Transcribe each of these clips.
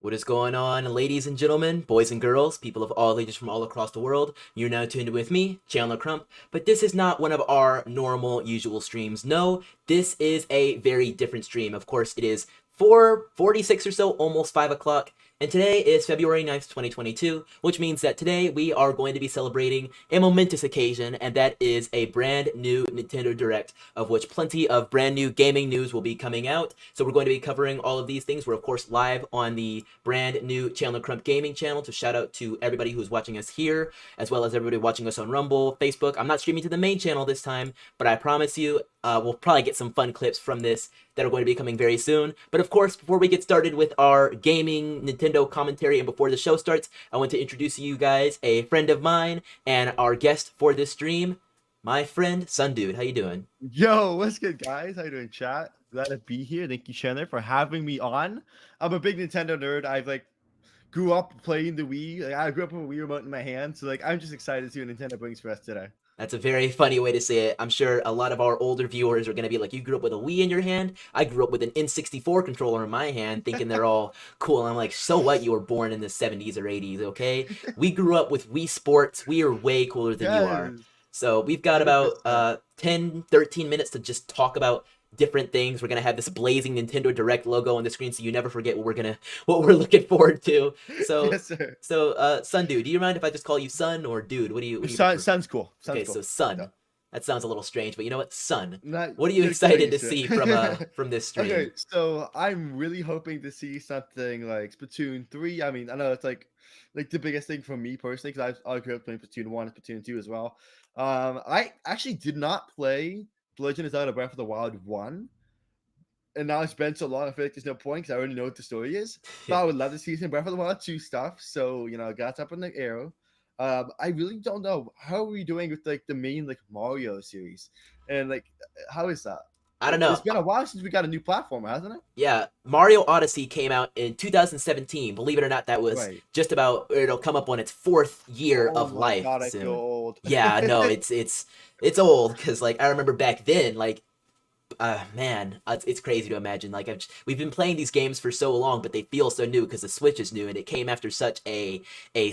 What is going on, ladies and gentlemen, boys and girls, people of all ages from all across the world? You're now tuned in with me, Chandler Crump, but this is not one of our normal, usual streams. No, this is a very different stream. Of course, it is 4:46 or so, almost 5 o'clock, and today is February 9th, 2022, which means that today we are going to be celebrating a momentous occasion, and that is a brand new Nintendo Direct, of which plenty of brand new gaming news will be coming out. So we're going to be covering all of these things. We're, of course, live on the brand new Chandler Crump Gaming channel, to shout out to everybody who's watching us here, as well as everybody watching us on Rumble, Facebook. I'm not streaming to the main channel this time, but I promise you, we'll probably get some fun clips from this that are going to be coming very soon. But of course, before we get started with our gaming Nintendo commentary and before the show starts, I want to introduce you guys a friend of mine and our guest for this stream, my friend SunDude. How you doing? Yo, what's good, guys? How you doing, chat? Glad to be here. Thank you, Chandler, for having me on. I'm a big Nintendo nerd. I've grew up playing the Wii. I grew up with a Wii remote in my hand, so I'm just excited to see what Nintendo brings for us today. That's a very funny way to say it. I'm sure a lot of our older viewers are going to be like, you grew up with a Wii in your hand? I grew up with an N64 controller in my hand, thinking they're all cool. And I'm like, so what? You were born in the 70s or 80s, okay? We grew up with Wii Sports. We are way cooler than you are. So we've got about 10, 13 minutes to just talk about different things. We're gonna have this blazing Nintendo Direct logo on the screen, so you never forget what we're looking forward to. So, yes, sir. SunDude, do you mind if I just call you Sun or Dude? What do you? Sun's cool. Okay, cool. so Sun. No. That sounds a little strange, but you know what, Sun. Not, what are you excited to see from this stream? Okay, so I'm really hoping to see something like Splatoon 3. I mean, I know it's like the biggest thing for me personally, because I grew up playing Splatoon 1 and Splatoon 2 as well. I actually did not play The Legend of Zelda Breath of the Wild 1. And now it's been so long, I feel like there's no point because I already know what the story is. But I would love to see some Breath of the Wild 2 stuff. So, got up in the arrow. I really don't know. How are we doing with the main Mario series? And how is that? I don't know. It's been a while since we got a new platform, hasn't it? Yeah, Mario Odyssey came out in 2017. Believe it or not, that was just about, it'll come up on its 4th year of life. God, soon. I feel old. Yeah, no, it's old, because I remember back then, man, it's crazy to imagine. We've been playing these games for so long, but they feel so new because the Switch is new, and it came after such a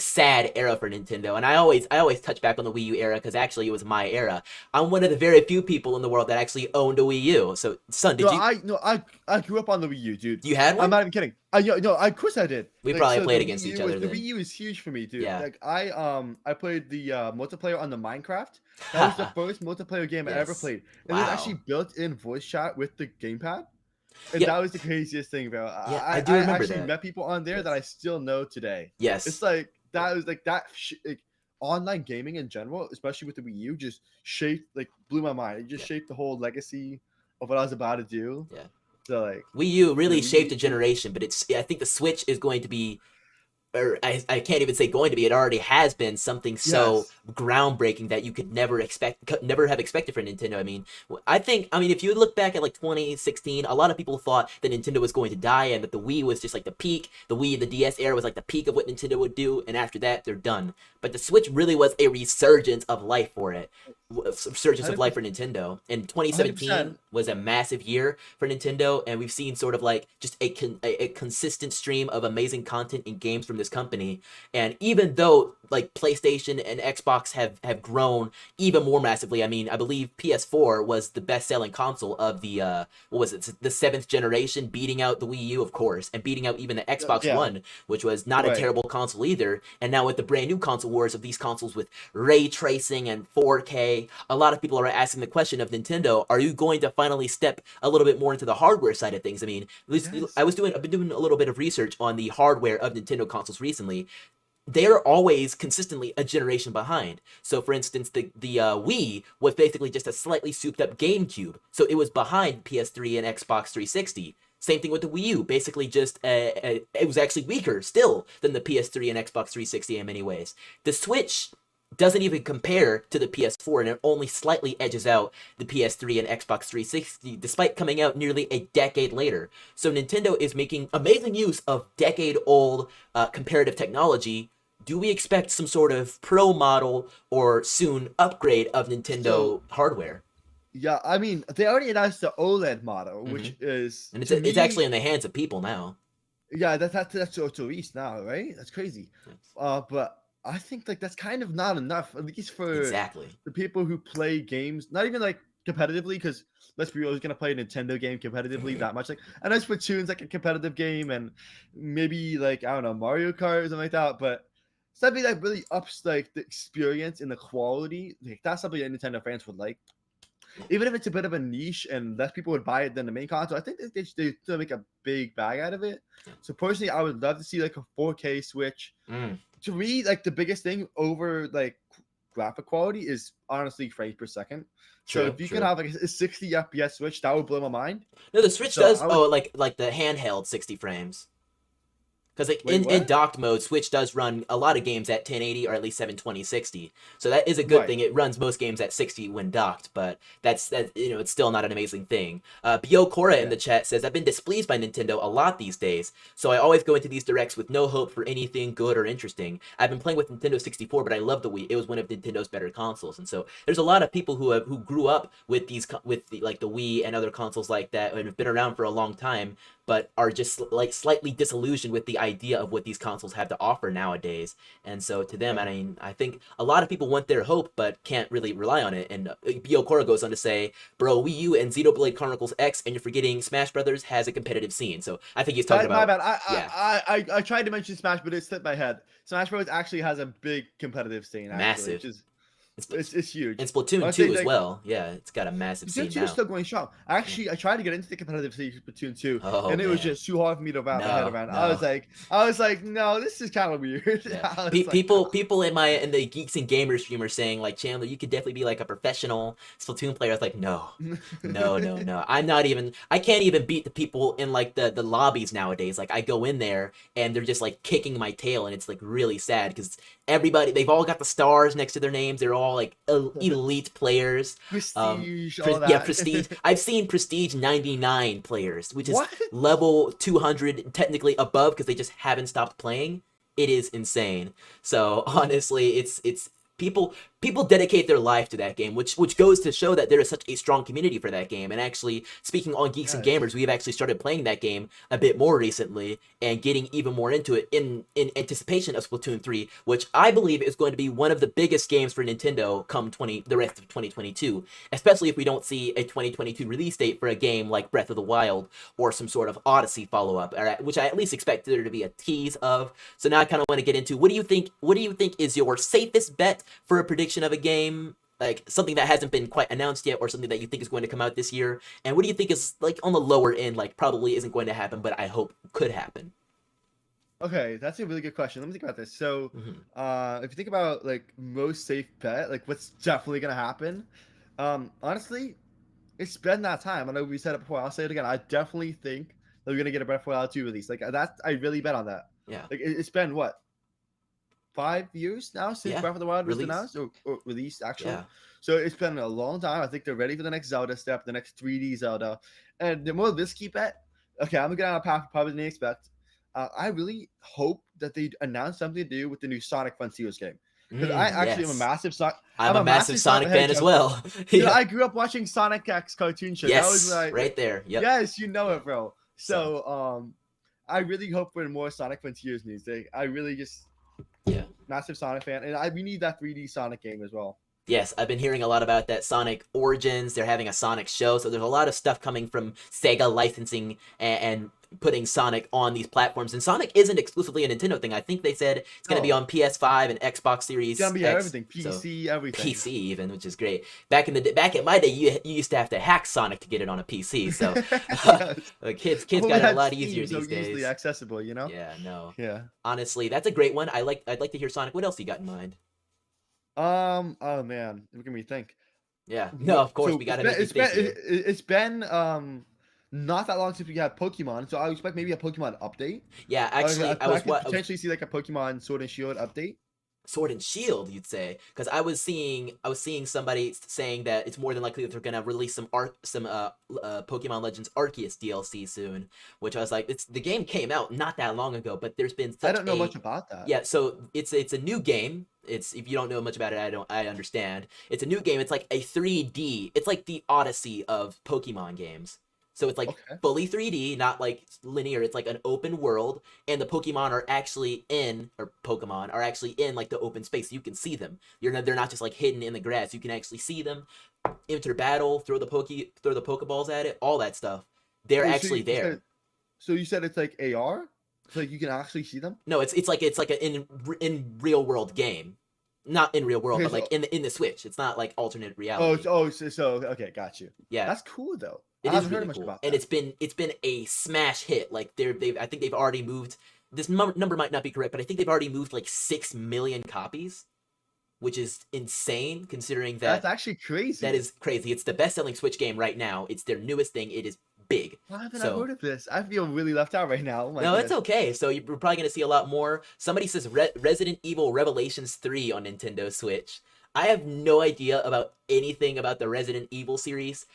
sad era for Nintendo. And I always touch back on the Wii U era because actually it was my era. I'm one of the very few people in the world that actually owned a Wii U. So, Son, did you? I grew up on the Wii U, dude. You had one? I'm not even kidding. Of course I did. We probably played against each other. The Wii U is huge for me, dude. Yeah. I played the multiplayer on the Minecraft. That was the first multiplayer game I ever played. And there's actually built-in voice chat with the gamepad. And that was the craziest thing, bro. Yeah, I do remember actually met people on there that I still know today. Yes. It's that was online gaming in general, especially with the Wii U, just blew my mind. It just shaped the whole legacy of what I was about to do. Yeah. So Wii U really shaped a generation, but I think the Switch is going to be, or I can't even say going to be, it already has been something so groundbreaking that you could never have expected for Nintendo. I mean, if you look back at 2016, a lot of people thought that Nintendo was going to die and that the Wii was just the peak. The Wii and the DS era was the peak of what Nintendo would do, and after that, they're done. But the Switch really was a resurgence of life for it. Resurgence of life for Nintendo. And 2017 100%. Was a massive year for Nintendo, and we've seen sort of just a consistent stream of amazing content and games from this company. And even though PlayStation and Xbox have grown even more massively, I believe PS4 was the best-selling console of the the 7th generation, beating out the Wii U, of course, and beating out even the Xbox One, which was not a terrible console either. And now with the brand new console wars of these consoles with ray tracing and 4K, a lot of people are asking the question of Nintendo, are you going to finally step a little bit more into the hardware side of things? I've been doing a little bit of research on the hardware of Nintendo consoles recently. They're always consistently a generation behind. So, for instance, the Wii was basically just a slightly souped-up GameCube. So it was behind PS3 and Xbox 360. Same thing with the Wii U. Basically just, it was actually weaker still than the PS3 and Xbox 360 in many ways. The Switch doesn't even compare to the PS4, and it only slightly edges out the PS3 and Xbox 360, despite coming out nearly a decade later. So Nintendo is making amazing use of decade-old comparative technology. Do we expect some sort of pro model or soon upgrade of Nintendo hardware? Yeah, they already announced the OLED model, which is... And it's actually in the hands of people now. Yeah, that's to East now, right? That's crazy. Yes. But I think like that's kind of not enough, at least for Exactly. the people who play games, not even like competitively, because let's be real, who's gonna play a Nintendo game competitively that much? Like, I know Splatoon's like a competitive game, and maybe like I don't know Mario Kart or something like that, but something that really ups like the experience and the quality, like that's something that Nintendo fans would like. Even if it's a bit of a niche and less people would buy it than the main console, I think they still make a big bag out of it. So personally, I would love to see like a 4K Switch. Mm, To me, like the biggest thing over like graphic quality is honestly frames per second. So true, if you could true. have like a 60 FPS Switch, that would blow my mind. No, the Switch So does. I would Oh, like the handheld 60 frames. Because like wait, in what? docked mode, Switch does run a lot of games at 1080 or at least 720 60. So that is a good Right. thing. It runs most games at 60 when docked, but that it's still not an amazing thing. Bio Cora in Yeah. the chat says I've been displeased by Nintendo a lot these days, so I always go into these directs with no hope for anything good or interesting. I've been playing with Nintendo 64, but I love the Wii. It was one of Nintendo's better consoles, and so there's a lot of people who grew up with with like the Wii and other consoles like that and have been around for a long time but are just like slightly disillusioned with the idea of what these consoles have to offer nowadays. And so to them, I Yeah. mean, I think a lot of people want their hope, but can't really rely on it. And Bio Kora goes on to say, "Bro, Wii U and Xenoblade Chronicles X, and you're forgetting Smash Brothers has a competitive scene." So I think he's talking My about, bad. yeah, I tried to mention Smash, but it slipped my head. Smash Bros. Actually has a big competitive scene, actually, which massive. is It's, it's and huge. Splatoon I 2 think as like well. Yeah, it's got a massive Splatoon scene 2 is now. still going strong. Yeah. Actually, I tried to get into the competitive scene of Splatoon 2, Oh and it was man, just too hard for me to wrap my head no, around. no. I was like, no, this is kind of weird. Yeah, I was like, people in the Geeks and Gamers stream are saying like Chandler, you could definitely be like a professional Splatoon player. I was like, no, no, no, no. I'm not even. I can't even beat the people in like the lobbies nowadays. Like I go in there and they're just like kicking my tail, and it's like really sad because everybody they've all got the stars next to their names. They're all like elite players. prestige, all Yeah, that. prestige. I've seen prestige 99 players, which is What? level 200 technically above because they just haven't stopped playing. It is insane. So honestly, it's people dedicate their life to that game, which goes to show that there is such a strong community for that game. And actually, speaking on Geeks and Yes. Gamers, we've actually started playing that game a bit more recently and getting even more into it in anticipation of Splatoon 3, which I believe is going to be one of the biggest games for Nintendo come the rest of 2022, especially if we don't see a 2022 release date for a game like Breath of the Wild or some sort of Odyssey follow-up, which I at least expect there to be a tease of. So now I kind of want to get into what do you think is your safest bet for a prediction of a game, like something that hasn't been quite announced yet or something that you think is going to come out this year, and what do you think is like on the lower end, like probably isn't going to happen but I hope could happen? Okay, that's a really good question. Let me think about this. So, Mm-hmm. if you think about like most safe bet, like what's definitely gonna happen, honestly, it's been that time. I know we said it before. I'll say it again. I definitely think that we're gonna get a Breath of the Wild 2 release. Like that, I really bet on that. Yeah, Like it's been what 5 years now since yeah, Breath of the Wild was release, announced or released actually. yeah. So it's been a long time. I think they're ready for the next Zelda step, the next 3D Zelda, and the more risky bet. Okay, I'm gonna get on a path probably didn't expect. I really hope that they announce something to do with the new Sonic Frontiers game because I actually am a Yes, massive I'm I'm a a massive massive Sonic Sonic the fan as Hedgehog. well. Dude, Yeah, I grew up watching Sonic X cartoon show. That was yes, my right there, yep. yes, you know Yeah, it, bro. so So I really hope for more Sonic Frontiers news. I really just yeah. massive Sonic fan, and we need that 3D Sonic game as well. Yes, I've been hearing a lot about that Sonic Origins. They're having a Sonic show, so there's a lot of stuff coming from Sega licensing and putting Sonic on these platforms. And Sonic isn't exclusively a Nintendo thing. I think they said it's going to be No, on PS5 and Xbox it's Series gonna be X. everything, So PC, everything. PC even, which is great. Back in my day, you used to have to hack Sonic to get it on a PC. So Yes, kids we got it a had lot easier Steam so these easily days. accessible. Yeah, no. Yeah. Honestly, that's a great one. I'd like to hear Sonic. What else you got in mind? Oh man, look at me think. Yeah. No, of course So we got to make you think here. it's been not that long since we had Pokemon, so I expect maybe a Pokemon update. Yeah, actually, I could potentially see like a Pokemon Sword and Shield update. Sword and Shield, you'd say, because I was seeing somebody saying that it's more than likely that they're gonna release some Pokemon Legends Arceus DLC soon, which I was like, it's the game came out not that long ago, but there's been I such don't know a much about that. yeah, so it's a new game. It's if you don't know much about it, I understand. It's a new game. It's like a 3D. It's like the Odyssey of Pokemon games. So it's like Okay. fully 3D, not like linear. It's like an open world, and the Pokemon are actually in, or Pokemon are actually in like the open space. You can see them. They're not just like hidden in the grass. You can actually see them, enter battle, throw the Pokeballs at it, all that stuff. They're Oh, actually there. so you said it's like AR? So like you can actually see them? No, it's like an in real world game, not in real world, Okay, but so like in the Switch. It's not like alternate oh, reality. okay, got you. Yeah, That's cool though. it I is haven't heard really much cool, about and that. it's been a smash hit. Like they've I think they've already moved. This number might not be correct, but I think they've already moved like 6 million copies, which is insane considering That's that actually that crazy. is crazy. It's the best selling Switch game right now. It's their newest thing. It is big. Why haven't I So heard of this? I feel really left out right now. Oh my no, it's goodness. okay. So you're probably gonna see a lot more. Somebody says Resident Evil Revelations 3 on Nintendo Switch. I have no idea about anything about the Resident Evil series.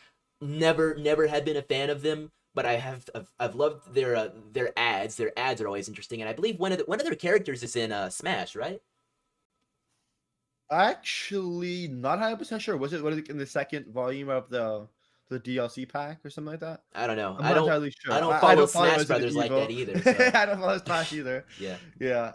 Never had been a fan of them, but I've loved their ads. Their ads are always interesting, and I believe one of their characters is in Smash, right? Actually, not 100% sure. Was it in the second volume of the DLC pack or something like that? I don't know. I'm not entirely I sure. don't I follow don't follow Smash Resident Brothers like that Evil. either. So I don't follow Smash either. yeah. Yeah.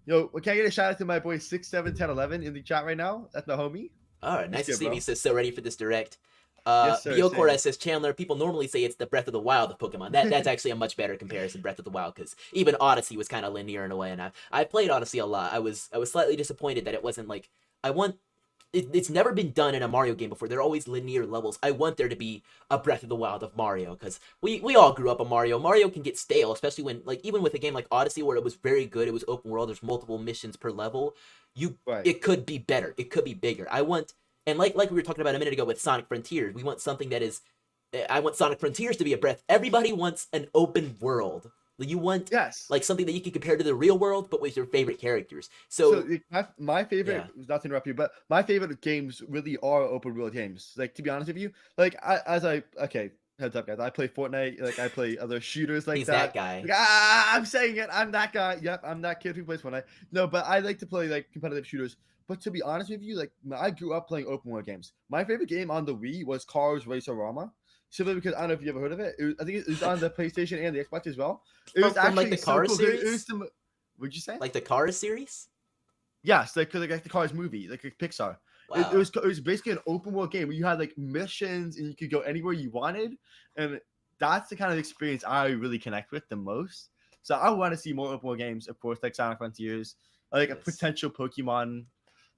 Yo, can I get a shout out to my boy 6, 7, 10, 11 in the chat right now? That's my homie. All right, What's nice to good, see bro? me. Says so ready for this direct. Yes, sir. Same. Biokora says Chandler. People normally say it's the Breath of the Wild of Pokemon. That's actually a much better comparison, Breath of the Wild, because even Odyssey was kind of linear in a way, and I played Odyssey a lot. I was slightly disappointed that it wasn't like I want. It's never been done in a Mario game before. They're always linear levels. I want there to be a Breath of the Wild of Mario, because we all grew up on Mario. Mario can get stale, especially when like even with a game like Odyssey where it was very good. It was open world. There's multiple missions per level. Right. It could be better. It could be bigger. I want. And like we were talking about a minute ago with Sonic Frontiers, we want something that is. I want Sonic Frontiers to be a breath. Everybody wants an open world. You want Yes. like something that you can compare to the real world, but with your favorite characters. So So my favorite, yeah. not to interrupt you, but my favorite games really are open world games. Like to be honest with you, like okay, heads up guys, I play Fortnite, like I play other shooters like He's that that. guy. Like, I'm saying it, I'm that guy. Yep, I'm that kid who plays Fortnite. No, but I like to play like competitive shooters. But to be honest with you, like I grew up playing open world games. My favorite game on the Wii was Cars Racer-Rama. Simply because I don't know if you ever heard of it. I think it was on the PlayStation and the Xbox as well. It was From, actually like the so Cars cool. series? What'd you say? Like the Cars series? Yes, like the Cars movie, like Pixar. Wow. It was basically an open world game where you had like missions and you could go anywhere you wanted, and that's the kind of experience I really connect with the most. So I want to see more open world games, of course, like Sonic Frontiers, like a Yes. potential Pokemon.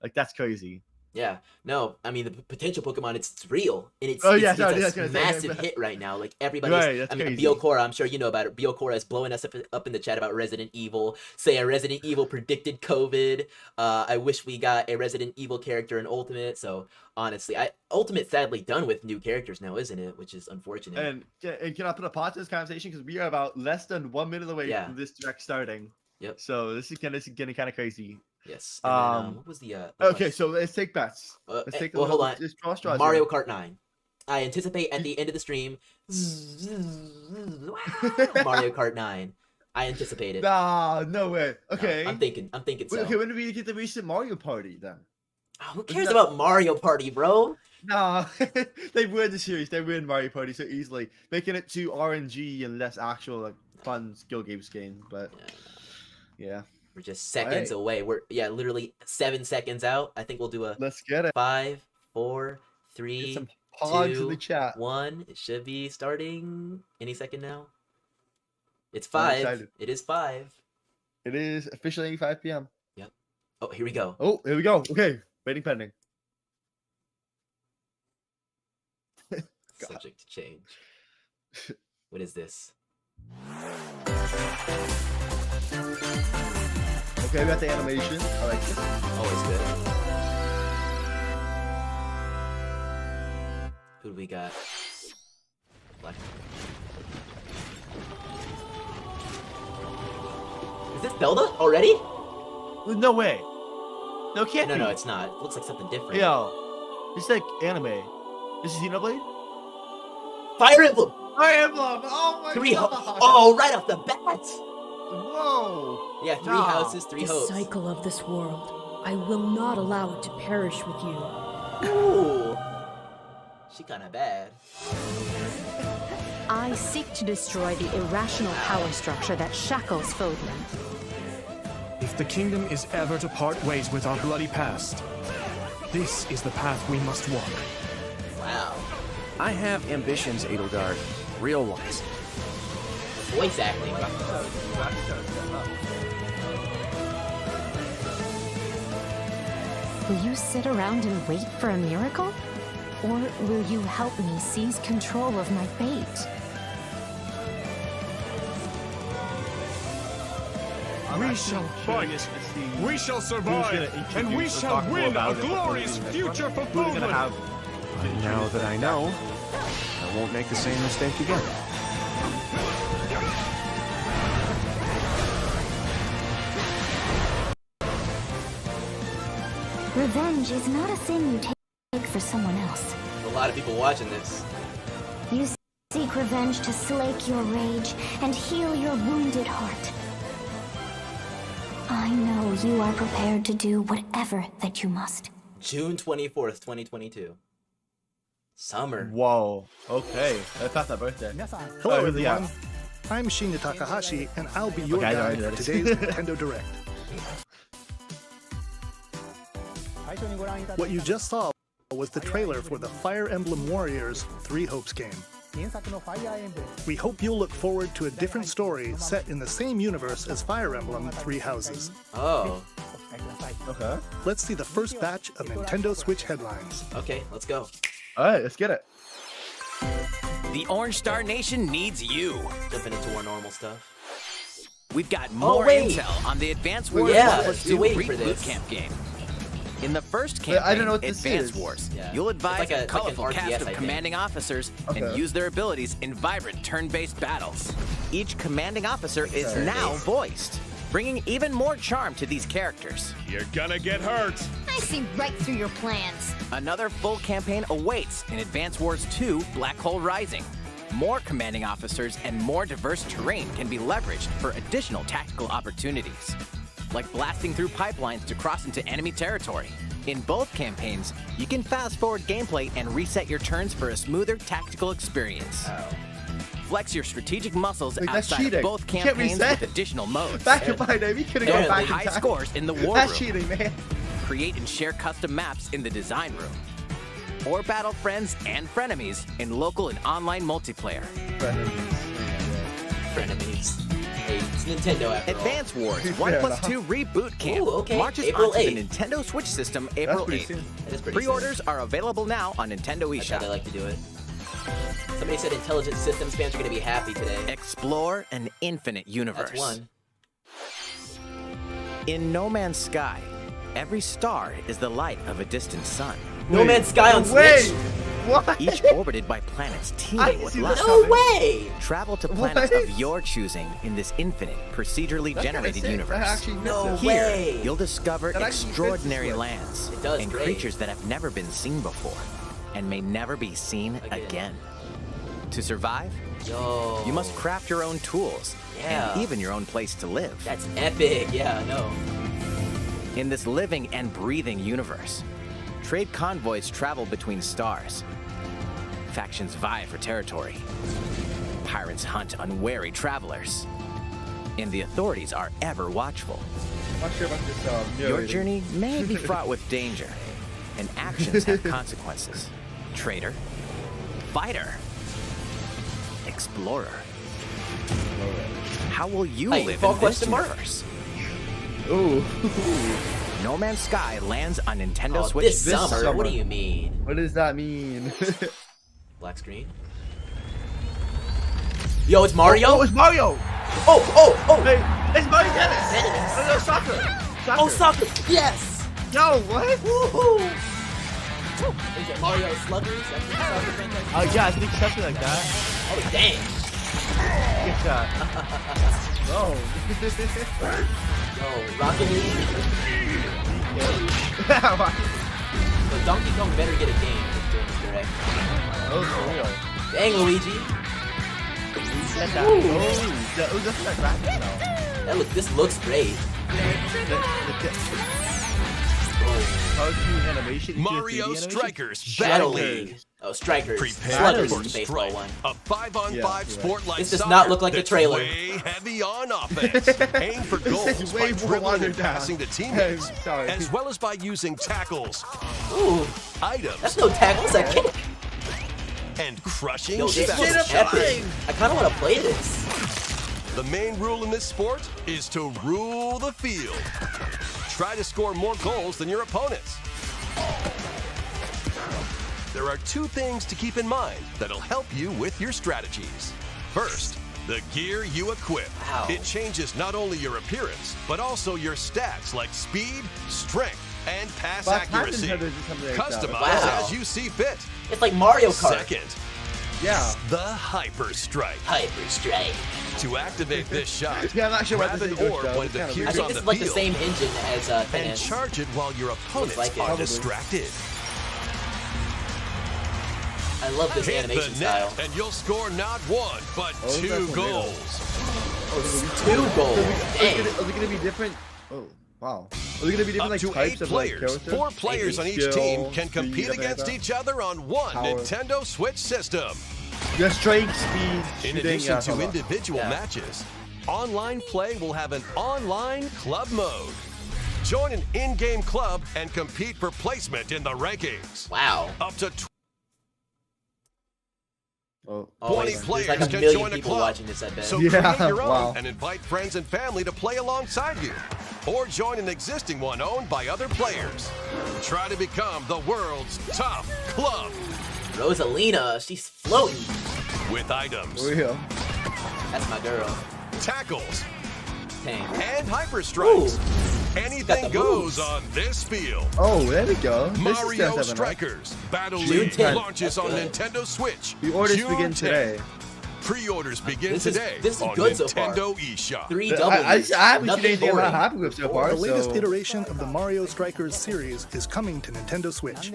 Like that's crazy. Yeah, no, I mean the potential Pokemon, it's real, and it's Oh yeah, it's sorry, a that's gonna say, massive hit right now. Like everybody's, right, that's I mean, crazy. Biokora, I'm sure you know about it. Biokora is blowing us up in the chat about Resident Evil. Say a Resident Evil predicted COVID. I wish we got a Resident Evil character in Ultimate. So honestly, Ultimate sadly done with new characters now, isn't it? Which is unfortunate. And can I put a pause to this conversation because we are about less than 1 minute away Yeah. from this direct starting. Yep. So this is getting kind of crazy. Yes. And then, what was the? Okay, so let's take bets. Let's take hold on. Just draw straws Mario here. Kart 9. I anticipate at the end of the stream, Mario Kart 9. I anticipate it. Nah, no way. Okay. No, I'm thinking so. Okay, when do we get the recent Mario Party then? Oh, who cares about Mario Party, bro? Nah, they win the series. They win Mario Party so easily, making it to RNG and less actual like fun skill games game. But yeah. We're just seconds away. We're literally 7 seconds out. I think we'll do a let's get it. 5, 4, 3, Some pogs 2, in the chat. 1. It should be starting any second now. It's 5. It is 5. It is officially 5 p.m. Yep. Oh, here we go. Oh, here we go. Okay, waiting pending. Subject to change. What is this? Okay, we got the animation. I like it. Always good. Who do we got? Black. Is this Zelda already? No way. No, it can't be. No, it's not. It looks like something different. Yo, it's like anime. This is Xenoblade? Fire Emblem! Fire Emblem! Oh my god! Oh, right off the bat! Whoa! Yeah, 3 houses, 3 the hopes. cycle of this world. I will not allow it to perish with you. Ooh. She kinda bad. I seek to destroy the irrational power structure that shackles foemen. If the kingdom is ever to part ways with our bloody past, this is the path we must walk. Wow. I have ambitions, Edelgard. Real ones. Voice acting. Will you sit around and wait for a miracle? Or will you help me seize control of my fate? We shall fight, we shall survive, and we shall win a glorious future for Poland! Now that I know, I won't make the same mistake again. Revenge is not a thing you take for someone else. A lot of people watching this. You seek revenge to slake your rage and heal your wounded heart. I know you are prepared to do whatever that you must. June 24th, 2022. Summer. Whoa. Okay. That's not that birthday. Hello, Oh, everyone. yeah. I'm Shinya Takahashi, and I'll be your Okay, I guide know for that. today's Nintendo Direct. What you just saw was the trailer for the Fire Emblem Warriors 3 Hopes game. We hope you'll look forward to a different story set in the same universe as Fire Emblem 3 Houses. Oh. Okay. Let's see the first batch of Nintendo Switch headlines. Okay, let's go. All right, let's get it. The Orange Star Nation needs you. Jumping into more normal stuff. We've got more wait. intel on the Advance Well, Wars yeah, 1 let's plus be 2 waiting for Boot this. Camp game. In the first But I campaign, don't know what this Advance is. Wars, Yeah. you'll It's advise like a- a like colorful an cast RTS, of I think. commanding officers and Okay. use their abilities in vibrant turn-based battles. Each commanding officer is Turn-based. now voiced, bringing even more charm to these characters. You're gonna get hurt! I see right through your plans. Another full campaign awaits in Advance Wars 2 Black Hole Rising. More commanding officers and more diverse terrain can be leveraged for additional tactical opportunities, like blasting through pipelines to cross into enemy territory. In both campaigns, you can fast-forward gameplay and reset your turns for a smoother tactical experience. Flex your strategic muscles Wait, that's outside cheating. of both You can't campaigns reset. with additional modes. Back in my day, we could have Don't gone back in high time. scores in the war That's room. cheating, man. Create and share custom maps in the design room. Or battle friends and frenemies in local and online multiplayer. Frenemies. Hey, it's Nintendo after Advance Wars Fair 1 plus enough. 2 Reboot Camp Ooh, okay. marches April onto the 8th. Nintendo Switch system That's April pretty 8th. soon. That is pretty Pre-orders soon. are available now on Nintendo That's how they eShop. like to do it. Somebody said intelligent systems fans are going to be happy today. Explore an infinite universe. That's one. In No Man's Sky, every star is the light of a distant sun, No Man's Sky on Wait, Switch? what? each orbited by planets I teeming can with see life. this No coming. way! Travel to planets What? of your choosing in this infinite, procedurally That's kinda generated sick. universe. That actually No fits it. way. Here, you'll discover That actually fits extraordinary this way. lands It does, and great. creatures that have never been seen before and may never be seen again. To survive, Yo. you must craft your own tools Yeah. and even your own place to live. That's epic. Yeah, I know. In this living and breathing universe, trade convoys travel between stars. Factions vie for territory. Pirates hunt unwary travelers. And the authorities are ever watchful. I'm not sure about this. Your narrating. journey may be fraught with danger, and actions have consequences. Traitor, fighter, explorer. How will you Hey, live fall in this question mark? universe? Ooh. No Man's Sky lands on Nintendo Oh, Switch this this summer. summer. What do you mean? What does that mean? Black screen? Yo, it's Mario? Oh, it's Mario! Oh! Hey, it's Mario Tennis! Tennis. Oh, no, soccer! Oh, soccer! Yes! No, what? Woohoo! Is it Mario Sluggers? That's the soccer franchise? Oh, yeah, I think something like that. Oh, dang! Good shot. No. Oh, Rocket League? So Donkey Kong better get a game during this direct. Oh, for real. Dang, Luigi! Get that. Oh, that's that graphic now. This looks great. Oh, cartoon animation into a 3D Mario animation? Strikers Shadow Battle League. League. Oh, Strikers. Prepare Sluggers for is the baseball Strike, one. a 5-on-5 sport like This does soccer not look like the that's trailer. way heavy on offense. Aim for This goals is by way more dribbling watered and down. passing to teammates, Sorry. as well as by using tackles, Ooh, items, that's no tackles. I kick. and crushing Yo, this special looks shots. epic. I kind of want to play this. The main rule in this sport is to rule the field. Try to score more goals than your opponents. There are 2 things to keep in mind that'll help you with your strategies. First, the gear you equip. Wow. It changes not only your appearance, but also your stats like speed, strength, and pass But accuracy. Patent Headers is something like that. Customize Wow. as you see fit. It's like Mario Kart. Second, Yeah. the Hyper Strike. Hyper Strike. To activate this shot, Yeah, I'm not sure what grab this an is, orb though. when It's it kinda appears I think on this the is like the field, same engine as and Tennis. charge it while your opponents like it. are Probably. distracted. I love this Hit animation the style. net, and you'll score not 1, but Oh, that's 2 tornado. goals. Oh, 2 goals. Dang. Is it gonna be different? Oh, wow. Are there gonna be different Up like to types 8 of like players. characters? 4 players on each Skill, team can speed, compete everything like against that? each other on one Power. Nintendo Switch system. Yeah, strength, speed, In shooting, addition yeah, to hold on. individual Yeah. matches, online play will have an online club mode. Join an in-game club and compete for placement in the rankings. Wow. Up to Oh, 20 there's players like a can million join a people club. watching this, I bet. So Yeah, create your own wow. and invite friends and family to play alongside you. Or join an existing one owned by other players. Try to become the world's top club Rosalina, she's floating. with items, real. That's my girl. tackles, Dang. and hyper strikes. Ooh. Anything the goes moves. on this field. Oh, there we go. This is Mario 10-7, huh? Strikers Battle June League 10th. launches on That's good. Nintendo Switch. The orders June begin 10th. today. Pre-orders begin This is- today this is on good so far. Nintendo eShop. 3 I W's. haven't Nothing seen anything I'm boring. not happy with so far. The latest so... iteration of the Mario Strikers series is coming to Nintendo Switch.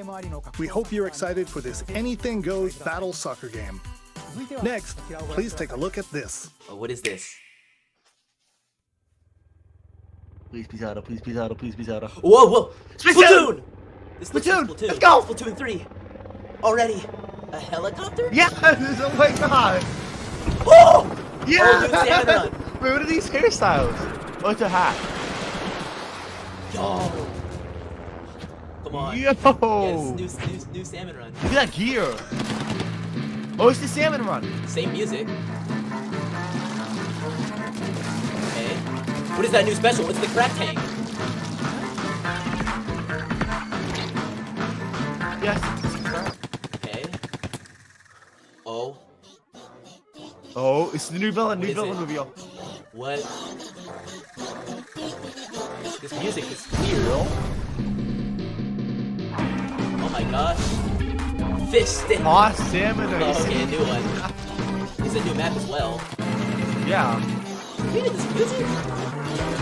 We hope you're excited for this anything goes battle soccer game. Next, please take a look at this. Oh, what is this? Please be Zelda, please be Zelda, please be Zelda. Whoa, whoa! Splatoon! This looks like Splatoon! Splatoon. Let's go! Splatoon 3. Already. A helicopter? Yes! Oh my god! Oh! Yeah! Oh, dude, salmon run. Wait, what are these hairstyles? Oh, it's a hat. Yo! Come on. Yo! Yes, new salmon run. Look at that gear. Oh, it's the salmon run. Same music. Okay. What is that new special? It's the crab tank. Yes. Okay. Oh. Oh, it's the new villain, What new is villain it? reveal. What? This music is weird. Oh my gosh. Fish stick. Aw, salmon. Oh, okay, a new one. It's a new map as well. Yeah. Look at this music.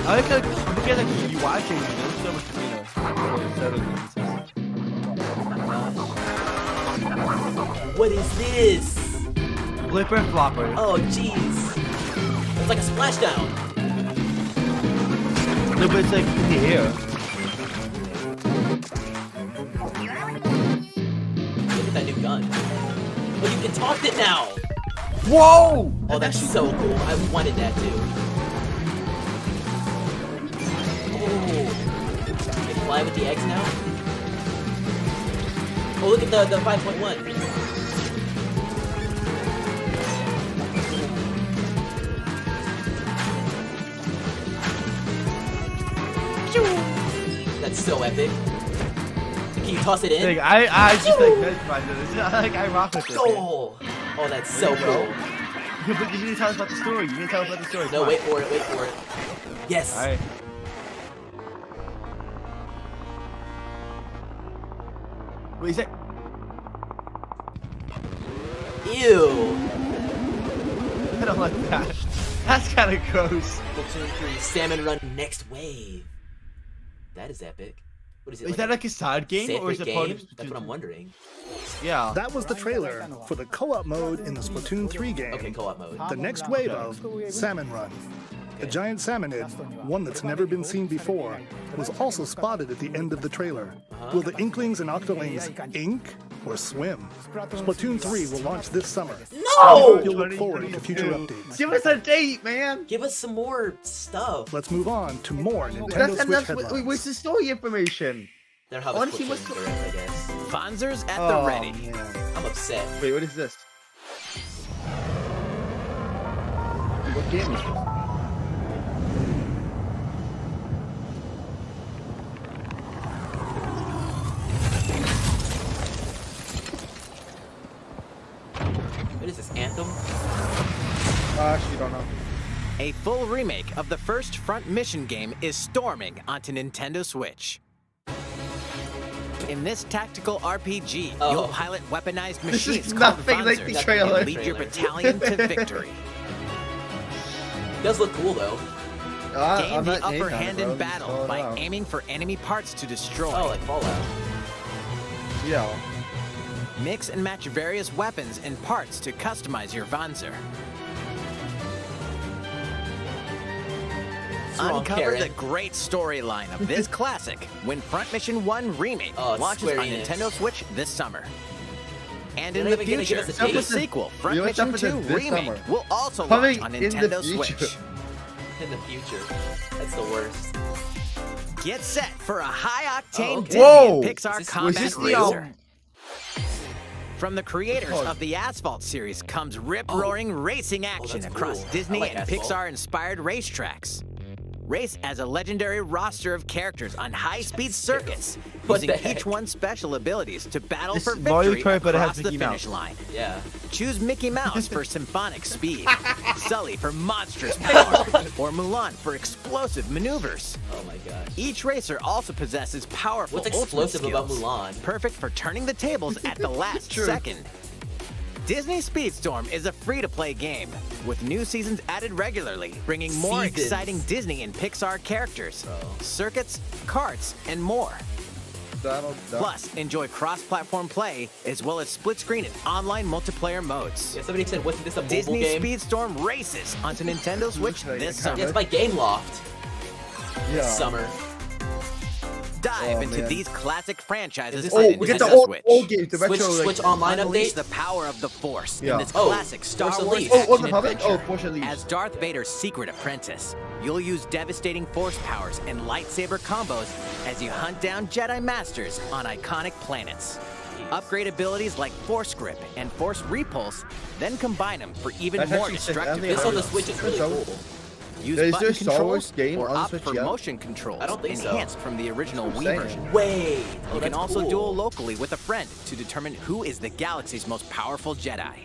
I like how look at like you watching it. There's so much, What is this? Flipper flopper. Oh, jeez. It's like a splashdown. No, but it's like in the air. Look at that new gun. Oh, you can toss it now. Whoa! Oh, that's so cool. I wanted that too. Oh. Can you fly with the eggs now? Oh, look at the 5.1. That's so epic. Can you toss it in? Like, I just like mesmerized it. Like I rock with it. man. Oh, oh, that's so cool. Yeah, but you need to tell us about the story. You need to tell us about the story. No, wait for it, wait for it. Yes. All right. What is that? Ew. I don't like that. That's kind of gross. Splatoon 3 Salmon Run Next Wave. That is epic. What is it? Is that like a side game or is it game? part of That's what I'm wondering. Yeah. That was the trailer for the co-op mode in the Splatoon 3 game. Okay, co-op mode. The next wave of Salmon Run. A giant salmonid, one that's never been seen before, was also spotted at the end of the trailer. Will the Inklings and Octolings ink or swim? Splatoon 3 will launch this summer. No! You'll look forward to future updates. Give us a date, man. Give us some more stuff. Let's move on to more Nintendo Switch headlines. What's the story information? They'll have a Honestly, Splatoon what's the- Direct, I guess. Fonzers at the ready. Man. I'm upset. Wait, what is this? What game is this? What is this, Anthem? Actually, don't know. A full remake of the first Front Mission game is storming onto Nintendo Switch. In this tactical RPG, you'll pilot weaponized This machines is called nothing like the Fonzers trailer. and lead your battalion to victory. It does look cool though. Gain the upper hand in battle by aiming for enemy parts to destroy. Oh, like Fallout. Yeah. Mix and match various weapons and parts to customize your Vonzer. Uncover Karen. the great storyline of this classic when Front Mission 1 Remake launches Square on Enix. Nintendo Switch this summer. And They're in not the even gonna give future, us a date. the sequel, Front You know Mission what's 2 happening this Remake, summer? will also Coming launch on in the Nintendo future. Switch. In the future. That's the worst. Get set for a high-octane okay. Disney Whoa! and Pixar Is this- combat was this the, racer. From the creators of the Asphalt series comes rip-roaring racing action that's across cool. Disney I like and Asphalt. Pixar-inspired racetracks. Race as a legendary roster of characters on high-speed circuits, What using the heck? each one's special abilities to battle This for is Mario victory Kart, but it has across the Mickey finish Mouse. line. Yeah. Choose Mickey Mouse for symphonic speed, Sully for monstrous power, or Mulan for explosive maneuvers. Oh my gosh. Each racer also possesses powerful What's ultimate explosive about skills, Mulan? perfect for turning the tables at the last True. second. Disney Speedstorm is a free-to-play game, with new seasons added regularly, bringing more Seasons. exciting Disney and Pixar characters, circuits, karts, and more. Plus, enjoy cross-platform play, as well as split-screen and online multiplayer modes. Yeah, somebody said, wasn't this a mobile Disney game? Speedstorm races onto Nintendo Switch this Yeah, summer. it's by Gameloft. Yeah. This summer. Dive into man. these classic franchises Is on this- We get Nintendo the Switch. old games, the Switch, retro. Switch Online Unleash update? the power of the Force Yeah. in this Oh, classic Star Force Wars Unleashed. Oh, action was it public? adventure. Oh, Force Unleashed. As Darth Vader's secret apprentice, you'll use devastating Force powers and lightsaber combos as you hunt down Jedi Masters on iconic planets. Upgrade abilities like Force Grip and Force Repulse, then combine them for even That's more actually sick. I destructive think This on the combos. Switch is really So- cool. Use Is button there a Star Wars controls game or on the opt Switch for yet? motion controls I don't think so. enhanced from the original Wii saying. version. Wait. You can that's also cool. duel locally with a friend to determine who is the galaxy's most powerful Jedi.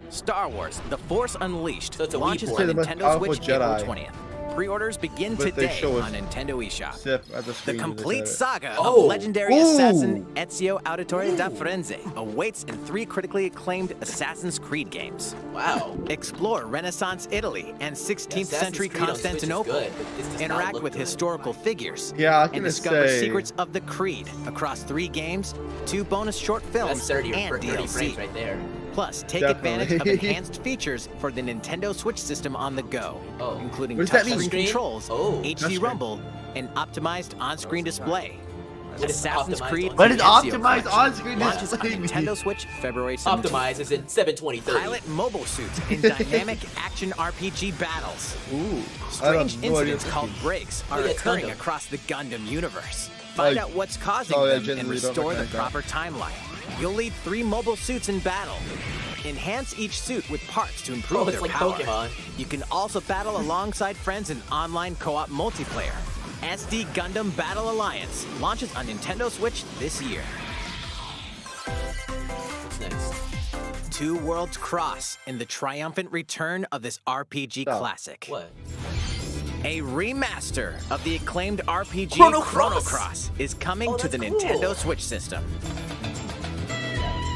Star Wars: The Force Unleashed So it's a Wii launches port. on Say the most Nintendo powerful Switch April Jedi. 20th. Pre-orders begin But they today show us on Nintendo eShop. Sip at the The screen. complete saga Oh. of legendary Ooh. assassin Ezio Auditore da Firenze awaits in 3 critically acclaimed Assassin's Creed games. Wow. Explore Renaissance Italy and 16th Assassin's century Creed on Switch is Constantinople. good, but this does not Interact look with good. historical figures. Yeah, I was and gonna discover say- secrets of the Creed across 3 games, 2 bonus short films, That's 30 or and 30 DLC. frames right there. Plus, take Definitely. advantage of enhanced features for the Nintendo Switch system on the go, Oh. including What does that mean? touchscreen Touchscreen? controls, Oh. HD Touchscreen. Rumble, and optimized on-screen display. What is Assassin's optimized Creed on- What is Ezio optimized Collection on-screen launches on display mean? Nintendo Switch February 17th. Optimize is in 720/30. Pilot mobile suits in dynamic action RPG battles. Ooh. I have Strange no idea incidents what called this breaks Oh, are yeah, it's occurring Gundam. across the Gundam universe. Find Like- out what's causing Oh, yeah, them and genuinely don't restore the recognize that. proper timeline. You'll lead 3 mobile suits in battle. Enhance each suit with parts to improve Oh, their it's like power. Pokemon. You can also battle alongside friends in online co-op multiplayer. SD Gundam Battle Alliance launches on Nintendo Switch this year. What's next? 2 Worlds Cross in the triumphant return of this RPG Oh. classic. What? A remaster of the acclaimed RPG Chrono Chrono Cross. Cross is coming Oh, to the that's Nintendo cool. Switch system.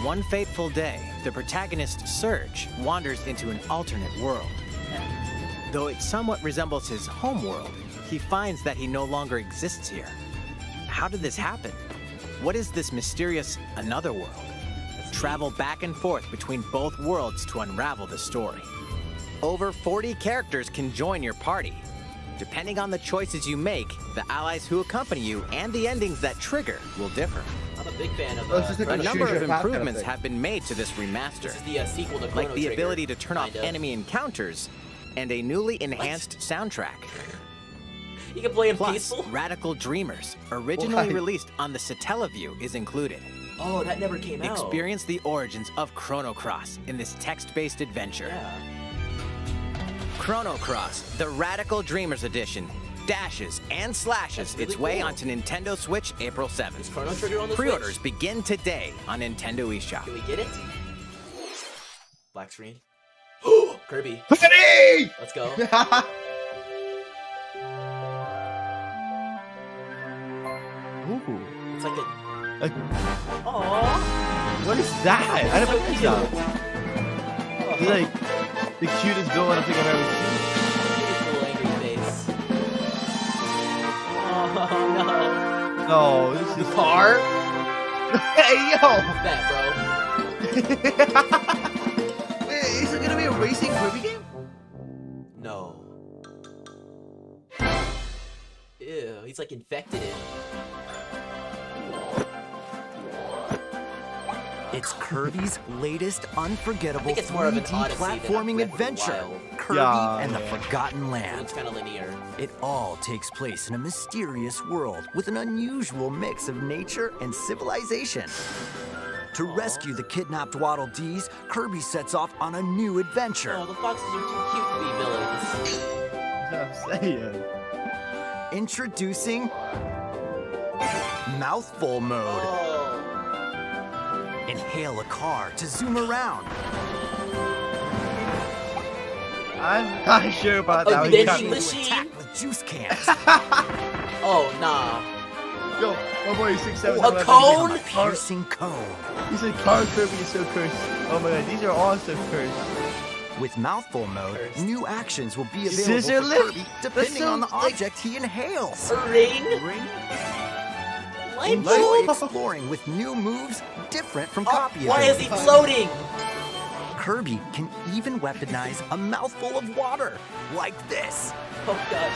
One fateful day, the protagonist Surge wanders into an alternate world. Though it somewhat resembles his home world, he finds that he no longer exists here. How did this happen? What is this mysterious another world? Travel back and forth between both worlds to unravel the story. Over 40 characters can join your party, Depending on the choices you make, the allies who accompany you and the endings that trigger will differ. I'm a big fan of. it's just like A number choose of your path kind of improvements thing. have been made to this remaster, This is the sequel to Chrono like the Trigger, ability to turn off kind of. enemy encounters and a newly enhanced soundtrack. You can play him Plus, peaceful. Radical Dreamers, originally Why? released on the Satellaview, is included. Oh, that never came out. Experience the origins of Chrono Cross in this text-based adventure. Yeah. Chrono Cross, the Radical Dreamers Edition, dashes and slashes That's really its way cool. onto Nintendo Switch April Is 7th. Chrono Trigger on the Pre-orders Switch? begin today on Nintendo eShop. Can we get it? Black screen. Kirby. Penny! Let's go. Ooh. It's like a. Aww. What is that? I don't know what cute. that. It's like the cutest villain I think I've ever seen. Beautiful angry face. Oh no. No, this is Car? Hey yo! That, bro. Wait, is it gonna be a racing Kirby game? No. Ew, he's like infected it. It's Kirby's latest unforgettable I think it's more of an 3D Odyssey than a platforming Breath of the adventure, Wild. Kirby and the Forgotten It Land. looks kind of linear. It all takes place in a mysterious world with an unusual mix of nature and civilization. To rescue the kidnapped Waddle Dees, Kirby sets off on a new adventure. Oh, the foxes are too cute to be villains. That's what I'm saying. Introducing Mouthful Mode. Oh. Inhale a car to zoom around. I'm not sure about A that. vending Continue to machine? attack with juice cans. Oh, nah. Yo, my boy, 6'7". Oh, a cone? A piercing cone. He said Car Kirby is so cursed. Oh my god, these are all so cursed. With Mouthful Mode, Cursed. new actions will be available Scissor for lift? Kirby depending so, on the like- object he inhales. A ring? Ring? Light Enjoy bulb? exploring with new moves different from Oh, copy why is he abilities. floating? Kirby can even weaponize a mouthful of water, like this. Oh, God.